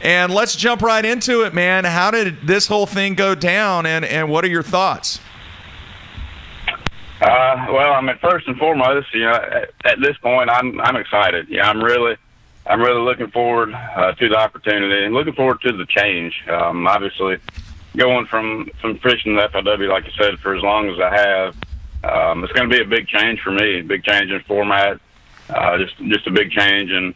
And let's jump right into it, man. How did this whole thing go down, and what are your thoughts? Well, I mean, first and foremost, at this point, I'm excited. Yeah, I'm really looking forward to the opportunity and looking forward to the change. Obviously, going from fishing the FLW, like you said, for as long as I have, it's going to be a big change for me. Big change in format, just a big change in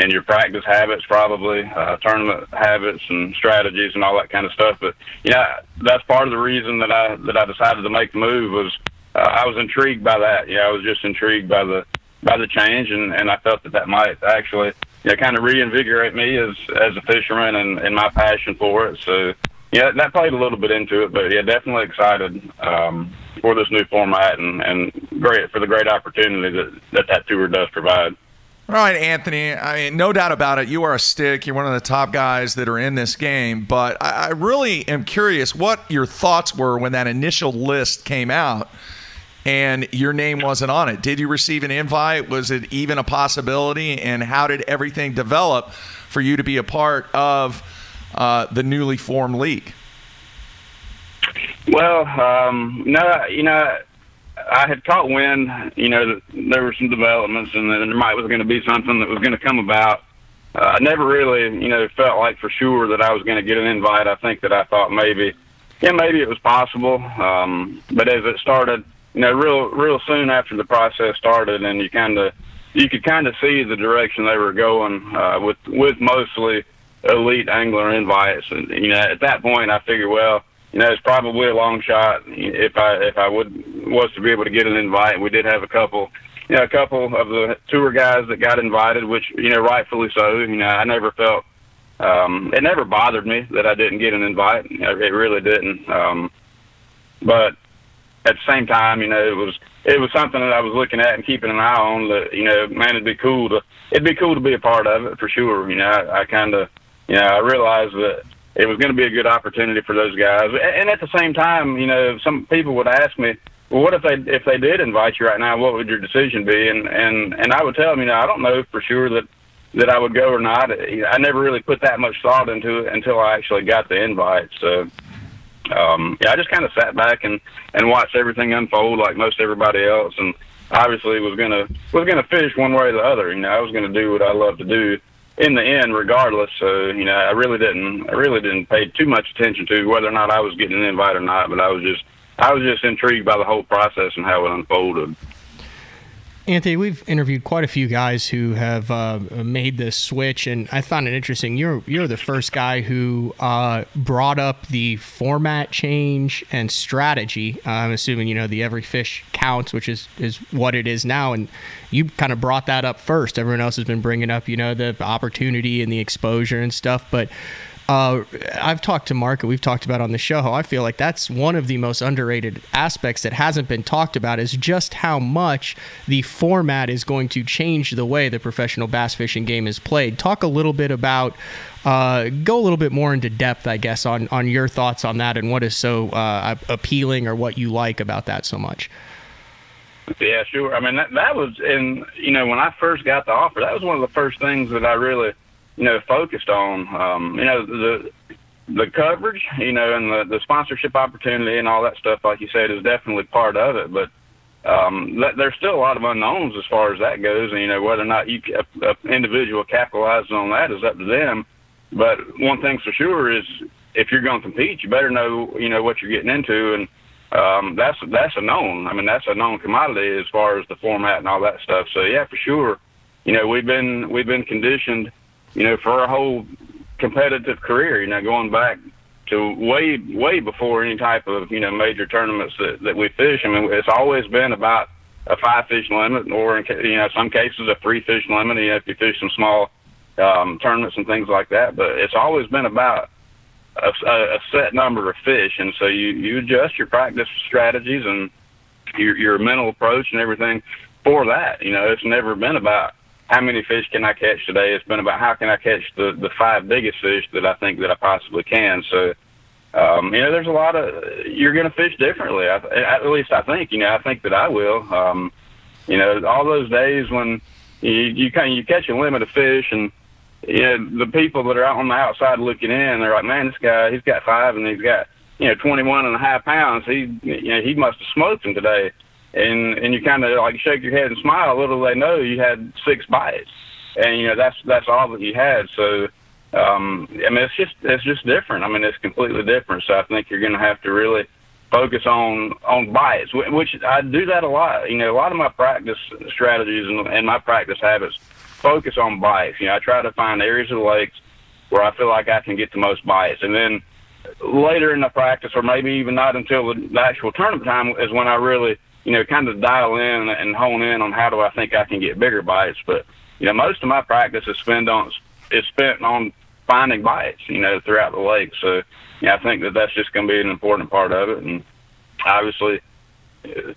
your practice habits, probably tournament habits and strategies and all that kind of stuff. But yeah, that's part of the reason that I decided to make the move was I was intrigued by that. Yeah, I was just intrigued by the change, and I felt that might actually kind of reinvigorate me as a fisherman and my passion for it. So yeah, that played a little bit into it, but yeah, definitely excited for this new format and great for the great opportunity that tour does provide. All right, Anthony, I mean, no doubt about it, you are a stick. You're one of the top guys that are in this game, but I really am curious what your thoughts were when that initial list came out and your name wasn't on it. Did you receive an invite? Was it even a possibility? And how did everything develop for you to be a part of the newly formed league? Well, no, I had caught wind, that there were some developments and there was going to be something that was going to come about. I never really, felt like for sure that I was going to get an invite. I think that I thought maybe it was possible. But as it started, real soon after the process started, and you could kind of see the direction they were going with mostly elite angler invites. And at that point, I figured, well, it's probably a long shot if I was to be able to get an invite. We did have a couple of the tour guys that got invited, which rightfully so. I never felt it never bothered me that I didn't get an invite. It really didn't. But at the same time, you know, it was something that I was looking at and keeping an eye on. That, you know, man, it'd be cool to be a part of it for sure. You know, I kind of, you know, I realized that it was going to be a good opportunity for those guys. And at the same time, you know, some people would ask me, well, what if they did invite you right now? What would your decision be? And I would tell them, you know, I don't know for sure that I would go or not. I never really put that much thought into it until I actually got the invite. So, yeah, I just kind of sat back and watched everything unfold like most everybody else, and obviously was gonna fish one way or the other. You know, I was gonna do what I love to do in the end, regardless. So, you know, I really didn't pay too much attention to whether or not I was getting an invite or not. But I was just intrigued by the whole process and how it unfolded. Anthony, we've interviewed quite a few guys who have made this switch, and I found it interesting. You're the first guy who brought up the format change and strategy. I'm assuming, you know, the every fish counts, which is what it is now, and you kind of brought that up first. Everyone else has been bringing up, you know, the opportunity and the exposure and stuff, but I've talked to Mark, and we've talked about on the show how I feel like that's one of the most underrated aspects that hasn't been talked about, is just how much the format is going to change the way the professional bass fishing game is played. Talk a little bit about, go a little bit more into depth, I guess, on your thoughts on that and what is so appealing or what you like about that so much. Yeah, sure. I mean, that was, you know, when I first got the offer, that was one of the first things that I really, you know, focused on. You know, the coverage, you know, and the sponsorship opportunity and all that stuff, like you said, is definitely part of it. But there's still a lot of unknowns as far as that goes. And, you know, whether or not an individual capitalizes on that is up to them. But one thing's for sure is, if you're going to compete, you better know, you know, what you're getting into. And that's a known. I mean, that's a known commodity as far as the format and all that stuff. So yeah, for sure, you know, we've been conditioned, you know, for our whole competitive career, you know, going back to way before any type of, you know, major tournaments that we fish. I mean, it's always been about a 5-fish limit, or in, you know, some cases a 3-fish limit, you know, if you fish some small tournaments and things like that. But it's always been about a set number of fish, and so you adjust your practice strategies and your mental approach and everything for that. You know, it's never been about how many fish can I catch today. It's been about how can I catch the 5 biggest fish that I think that I possibly can. So, you know, there's a lot of, you're going to fish differently. At least I think, you know, I think that I will. You know, all those days when you catch a limit of fish, and, you know, the people that are out on the outside looking in, they're like, man, this guy, he's got 5 and he's got, you know, 21.5 pounds. He must have smoked him today. And you kind of like shake your head and smile. Little they know you had 6 bites, and, you know, that's all that you had. So, I mean, it's just different. I mean, it's completely different. So I think you're going to have to really focus on bites, which I do that a lot. You know, a lot of my practice strategies and my practice habits focus on bites. You know, I try to find areas of the lakes where I feel like I can get the most bites, and then later in the practice, or maybe even not until the actual tournament time, is when I really, you know, kind of dial in and hone in on how do I think I can get bigger bites. But, you know, most of my practice is spent on finding bites, you know, throughout the lake. So, you know, I think that's just going to be an important part of it. And obviously,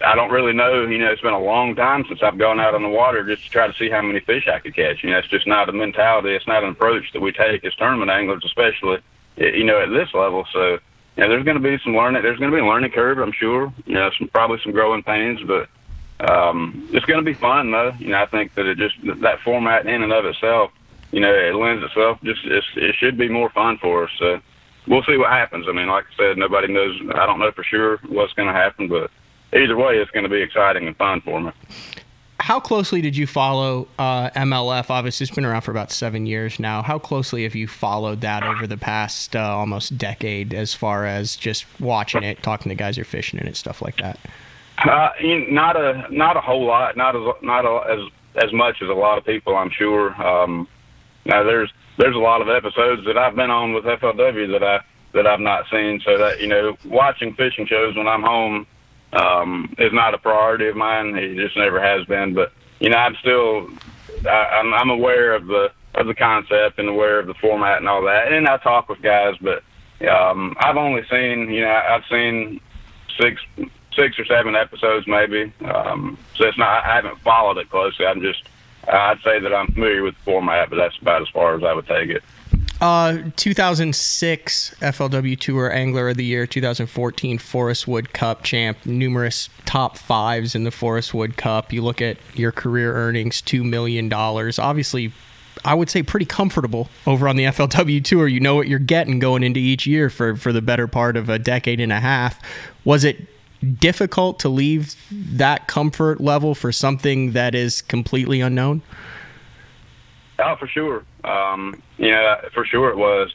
I don't really know, you know, it's been a long time since I've gone out on the water just to try to see how many fish I could catch. You know, it's just not a mentality. It's not an approach that we take as tournament anglers, especially, you know, at this level. So, yeah, there's going to be some learning. There's going to be a learning curve, I'm sure. You know, probably some growing pains, but it's going to be fun, though. You know, I think that that format in and of itself, you know, it lends itself. It should be more fun for us. So we'll see what happens. I mean, like I said, nobody knows. I don't know for sure what's going to happen, but either way, it's going to be exciting and fun for me. How closely did you follow MLF? Obviously, it's been around for about 7 years now. How closely have you followed that over the past almost decade, as far as just watching it, talking to guys who are fishing in it, stuff like that? Not a whole lot. Not as much as a lot of people, I'm sure. Now there's a lot of episodes that I've been on with FLW that I've not seen. So that, you know, watching fishing shows when I'm home is not a priority of mine. It just never has been. But, you know, I'm aware of the concept and aware of the format and all that. And I talk with guys, but I've only seen, you know, I've seen 6 or 7 episodes maybe. So it's not, I haven't followed it closely. I'd say that I'm familiar with the format, but that's about as far as I would take it. 2006 FLW Tour Angler of the Year, 2014 Forest Wood Cup champ, numerous top 5s in the Forest Wood Cup. You look at your career earnings, $2 million. Obviously, I would say pretty comfortable over on the FLW Tour. You know what you're getting going into each year for the better part of a decade and a half. Was it difficult to leave that comfort level for something that is completely unknown? Oh, for sure. For sure it was.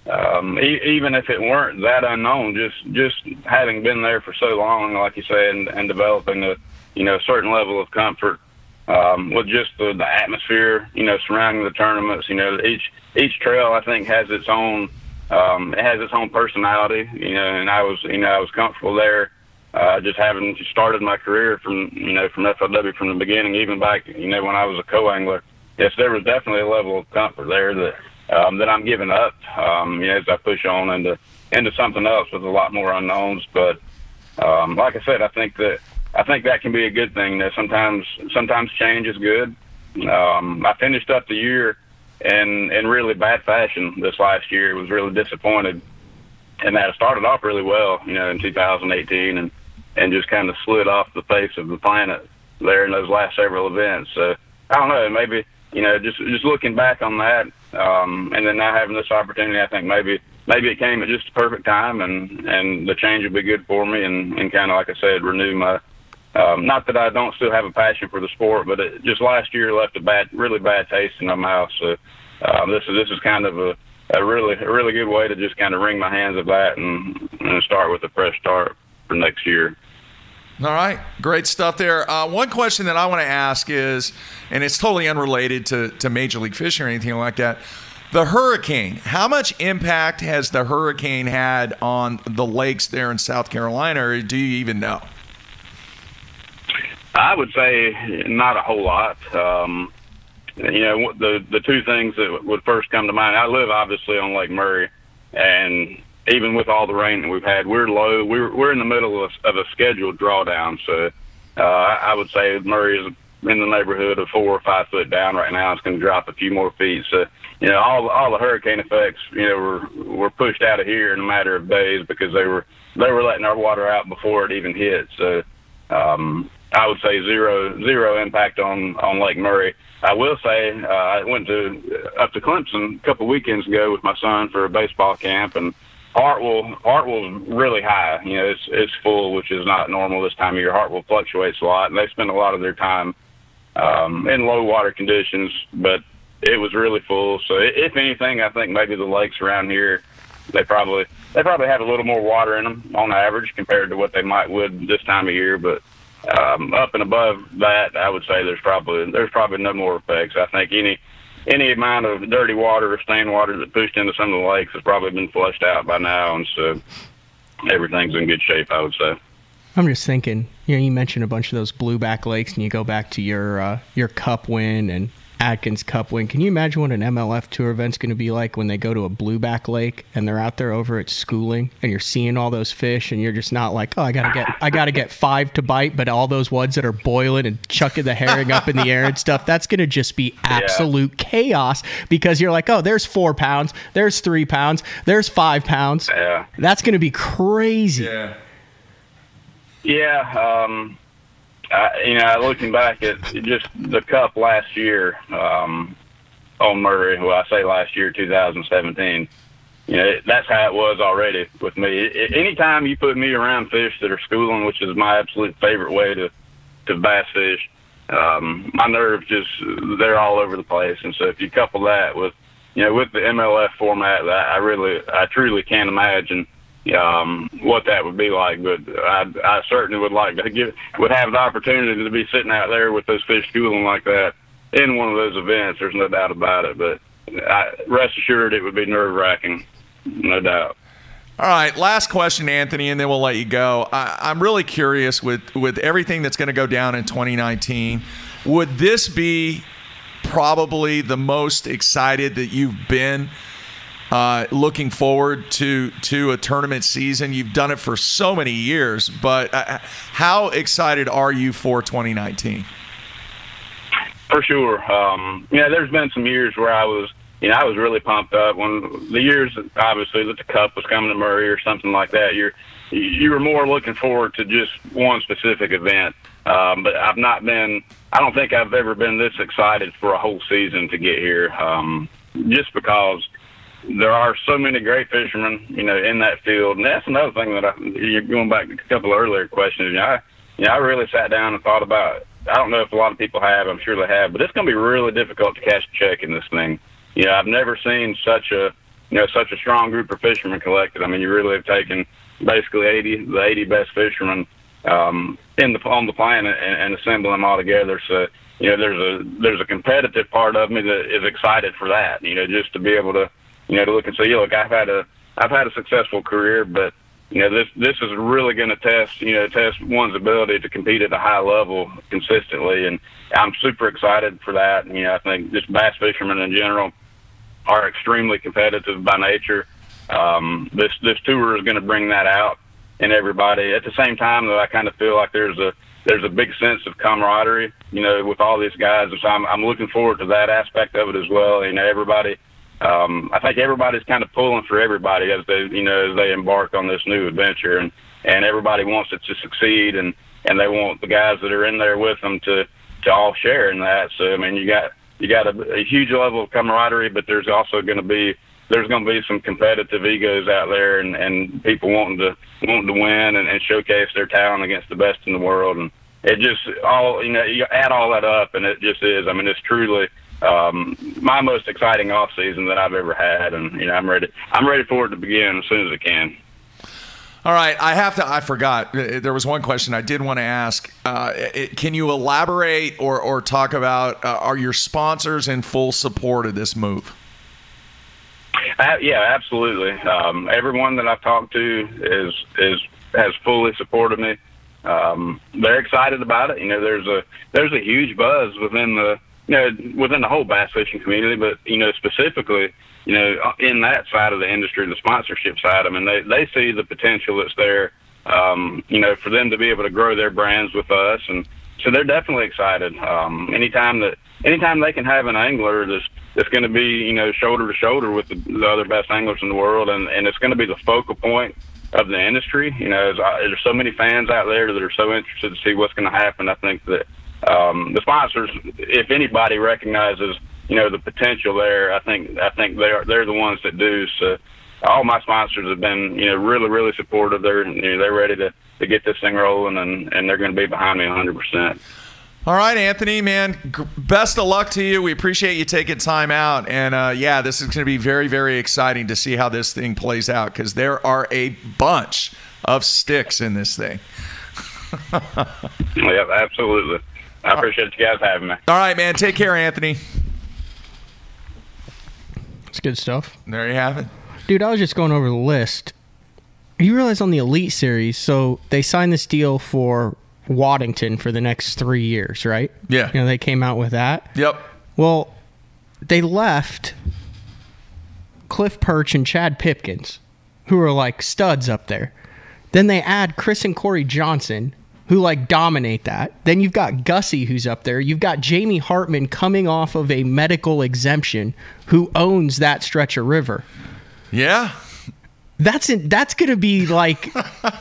Even if it weren't that unknown, just having been there for so long, like you say, and developing a certain level of comfort with just the atmosphere, surrounding the tournaments. Each trail I think has its own personality. And I was comfortable there. Just having started my career from FLW from the beginning, even back when I was a co-angler. Yes, there was definitely a level of comfort there that I'm giving up, as I push on into something else with a lot more unknowns. But like I said, I think that can be a good thing. Sometimes change is good. I finished up the year in really bad fashion this last year. Was really disappointed, and that started off really well, in 2018, and just kind of slid off the face of the planet there in those last several events. So I don't know, maybe. Just looking back on that, and then now having this opportunity, I think maybe it came at just the perfect time, and the change would be good for me, and kind of, like I said, renew my, not that I don't still have a passion for the sport, but it just last year left a really bad taste in my mouth. So this is kind of a really good way to just kind of wring my hands of that and start with a fresh start for next year. All right. Great stuff there. One question that I want to ask is, and it's totally unrelated to Major League Fishing or anything like that, the hurricane. How much impact has the hurricane had on the lakes there in South Carolina, or do you even know? I would say not a whole lot. The two things that would first come to mind, I live obviously on Lake Murray, and even with all the rain that we've had, we're low. We're in the middle of a scheduled drawdown. So I would say Murray is in the neighborhood of 4 or 5 foot down right now. It's going to drop a few more feet. So all the hurricane effects were pushed out of here in a matter of days because they were letting our water out before it even hit. So I would say zero impact on Lake Murray. I will say I went up to Clemson a couple weekends ago with my son for a baseball camp, and Hartwell's really high. It's full, which is not normal this time of year. Hartwell fluctuates a lot, and they spend a lot of their time in low water conditions, but it was really full. So if anything, I think maybe the lakes around here, they probably have a little more water in them on average compared to what they would this time of year. But up and above that, I would say there's probably no more effects. I think any amount of dirty water or stained water that pushed into some of the lakes has probably been flushed out by now, and so everything's in good shape, I would say. I'm just thinking, you mentioned a bunch of those blueback lakes, and you go back to your Cup win and Atkins Cup win. Can you imagine what an MLF Tour event's going to be like when they go to a blueback lake and they're out there over at schooling, and you're seeing all those fish, and you're just not like, oh, I gotta get 5 to bite, but all those ones that are boiling and chucking the herring up in the air and stuff, that's going to just be absolute chaos, because you're like, oh, there's 4 pounds, there's 3 pounds, there's 5 pounds. Yeah. That's going to be crazy. Yeah. Looking back at just the Cup last year on Murray, well, I say last year, 2017, that's how it was already with me. Anytime you put me around fish that are schooling, which is my absolute favorite way to bass fish, my nerves they're all over the place. And so if you couple that with the MLF format, I truly can't imagine what that would be like, but I certainly would like to would have the opportunity to be sitting out there with those fish schooling like that in one of those events. There's no doubt about it, but rest assured it would be nerve-wracking, no doubt. All right, last question, Anthony, and then we'll let you go. I'm really curious with everything that's going to go down in 2019, would this be probably the most excited that you've been looking forward to a tournament season? You've done it for so many years, but how excited are you for 2019? For sure. There's been some years where I was really pumped up when the years, obviously, that the Cup was coming to Murray or something like that. You were more looking forward to just one specific event. But I don't think I've ever been this excited for a whole season to get here. Just because there are so many great fishermen, in that field. And that's another thing that you're going back to a couple of earlier questions. I really sat down and thought about it. I don't know if a lot of people have. I'm sure they have, but it's going to be really difficult to cash a check in this thing. I've never seen such a strong group of fishermen collected. I mean, you really have taken basically the 80 best fishermen on the planet and assemble them all together. So, there's a competitive part of me that is excited for that. Just to be able to, to look and say, look, I've had a successful career, but this is really going to test one's ability to compete at a high level consistently, and I'm super excited for that. I think just bass fishermen in general are extremely competitive by nature. This tour is going to bring that out in everybody. At the same time, though, I kind of feel like there's a big sense of camaraderie, with all these guys. And so I'm looking forward to that aspect of it as well. Everybody. I think everybody's kind of pulling for everybody as they embark on this new adventure, and everybody wants it to succeed, and they want the guys that are in there with them to all share in that. So I mean, you got a huge level of camaraderie, but there's also going to be some competitive egos out there, and people wanting to win and showcase their talent against the best in the world, and it just you add all that up, and it just is. I mean, it's truly my most exciting off season that I've ever had, and I'm ready for it to begin as soon as it can. All right, I forgot. There was one question I did want to ask. Can you elaborate or talk about, are your sponsors in full support of this move? Yeah, absolutely. Everyone that I've talked to has fully supported me. They're excited about it. There's a huge buzz within the whole bass fishing community, but specifically, in that side of the industry, the sponsorship side. I mean, they see the potential that's there, for them to be able to grow their brands with us, and so they're definitely excited. Anytime they can have an angler that's going to be shoulder to shoulder with the other best anglers in the world, and it's going to be the focal point of the industry. There's so many fans out there that are so interested to see what's going to happen. I think that the sponsors, if anybody recognizes the potential there, I think they're the ones that do. So all my sponsors have been really, really supportive. They're ready to get this thing rolling, and they're going to be behind me 100%. All right, Anthony, man, best of luck to you. We appreciate you taking time out. And, this is going to be very, very exciting to see how this thing plays out, because there are a bunch of sticks in this thing. Yeah, absolutely. I appreciate you guys having me. All right, man. Take care, Anthony. It's good stuff. There you have it. Dude, I was just going over the list. You realize on the Elite Series, so they signed this deal for Waddington for the next 3 years, right? Yeah. They came out with that. Yep. Well, they left Cliff Perch and Chad Pipkins, who are like studs up there. Then they add Chris and Corey Johnson, who like dominate that. Then you've got Gussie, who's up there. You've got Jamie Hartman coming off of a medical exemption, who owns that stretch of river. Yeah. That's going to be like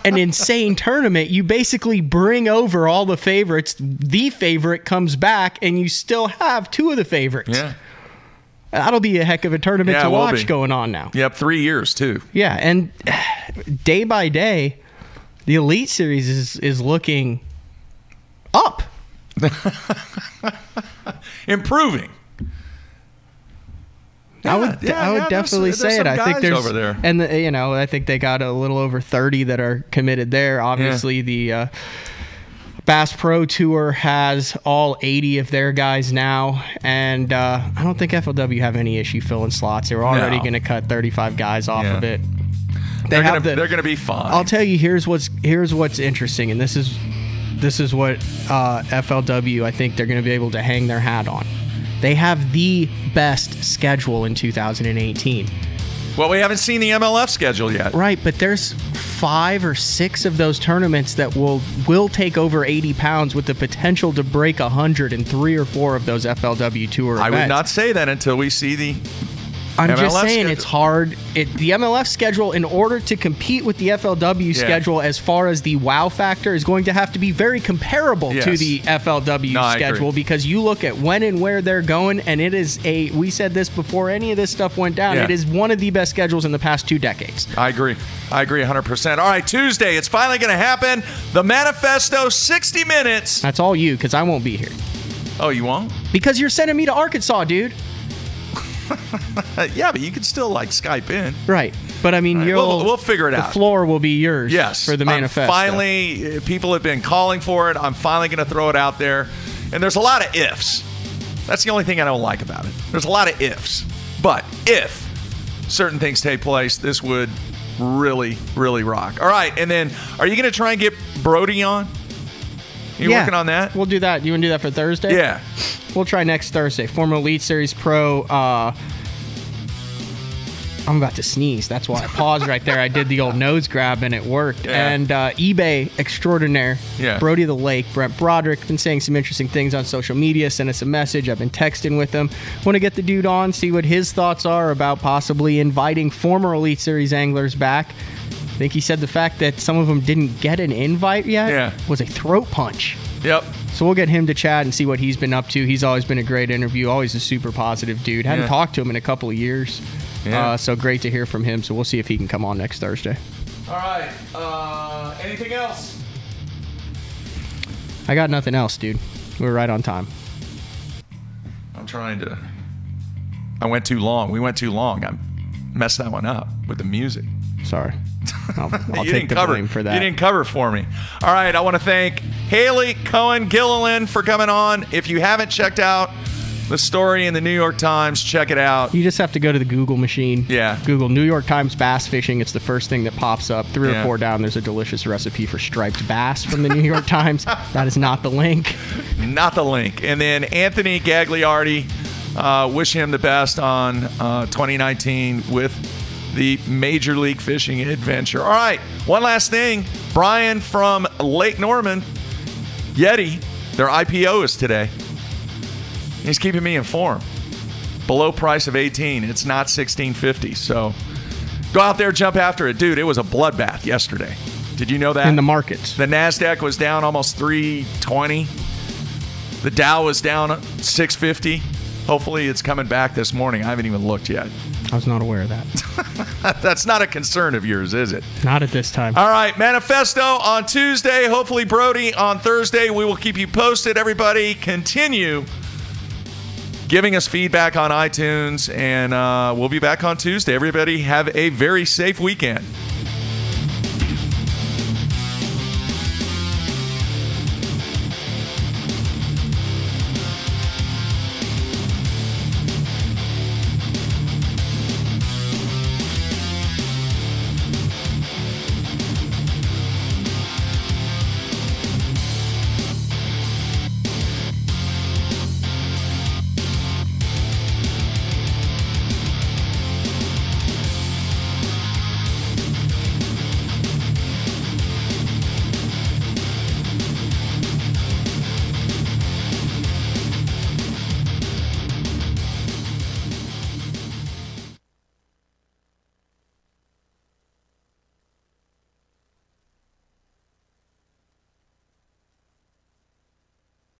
an insane tournament. You basically bring over all the favorites. The favorite comes back, and you still have two of the favorites. Yeah. That'll be a heck of a tournament to watch going on now. Yep, 3 years, too. Yeah, and day by day, the Elite Series is looking up. Improving. I would definitely say it. I think there's over there, and I think they got a little over 30 that are committed there. Obviously, the Bass Pro Tour has all 80 of their guys now, and I don't think FLW have any issue filling slots. They're already going to cut 35 guys off of it. They're going to be fine. I'll tell you, here's what's interesting, and this is what FLW, I think they're going to be able to hang their hat on. They have the best schedule in 2018. Well, we haven't seen the MLF schedule yet. Right, but there's 5 or 6 of those tournaments that will take over 80 pounds with the potential to break 100 in 3 or 4 of those FLW Tour events. I would not say that until we see the I'm MLF just saying schedule. It's hard. The MLF schedule, in order to compete with the FLW schedule as far as the wow factor, is going to have to be very comparable to the FLW schedule, because you look at when and where they're going, and it is we said this before any of this stuff went down, it is one of the best schedules in the past 2 decades. I agree 100%. All right, Tuesday, it's finally going to happen. The Manifesto, 60 minutes. That's all you, because I won't be here. Oh, you won't? Because you're sending me to Arkansas, dude. Yeah, but you can still Skype in. Right. But I mean, we'll figure it out. The floor will be yours for the Manifesto. Finally, people have been calling for it. I'm finally going to throw it out there. And there's a lot of ifs. That's the only thing I don't like about it. There's a lot of ifs. But if certain things take place, this would really, really rock. All right. And then, are you going to try and get Brody on? You working on that? We'll do that. You want to do that for Thursday? Yeah. We'll try next Thursday. Former Elite Series Pro. I'm about to sneeze. That's why I paused right there. I did the old nose grab and it worked. Yeah. And eBay extraordinaire, Brody the Lake, Brent Broderick, been saying some interesting things on social media. Sent us a message. I've been texting with him. Want to get the dude on, see what his thoughts are about possibly inviting former Elite Series anglers back. I think he said the fact that some of them didn't get an invite yet was a throat punch. Yep. So we'll get him to chat and see what he's been up to. He's always been a great interview, always a super positive dude. Hadn't talked to him in a couple of years. Yeah. So great to hear from him. So we'll see if he can come on next Thursday. All right. Anything else? I got nothing else, dude. We're right on time. I'm trying to... I went too long. We went too long. I messed that one up with the music. Sorry. I'll take the blame for that. You didn't cover for me. All right, I want to thank Hayley Cohen Gilliland for coming on. If you haven't checked out the story in the New York Times, check it out. You just have to go to the Google machine. Yeah. Google New York Times bass fishing. It's the first thing that pops up. 3 or 4 down, there's a delicious recipe for striped bass from the New York Times. That is not the link. Not the link. And then Anthony Gagliardi, wish him the best on 2019 with the Major League Fishing adventure. All right, one last thing. Brian from Lake Norman, Yeti, their IPO is today. He's keeping me informed. Below price of $18. It's not $16.50. So go out there, jump after it. Dude, it was a bloodbath yesterday. Did you know that? In the markets. The NASDAQ was down almost 320. The Dow was down 650. Hopefully it's coming back this morning. I haven't even looked yet. I was not aware of that. That's not a concern of yours, is it? Not at this time. All right, Manifesto on Tuesday. Hopefully Brody on Thursday. We will keep you posted. Everybody continue giving us feedback on iTunes, and we'll be back on Tuesday. Everybody have a very safe weekend.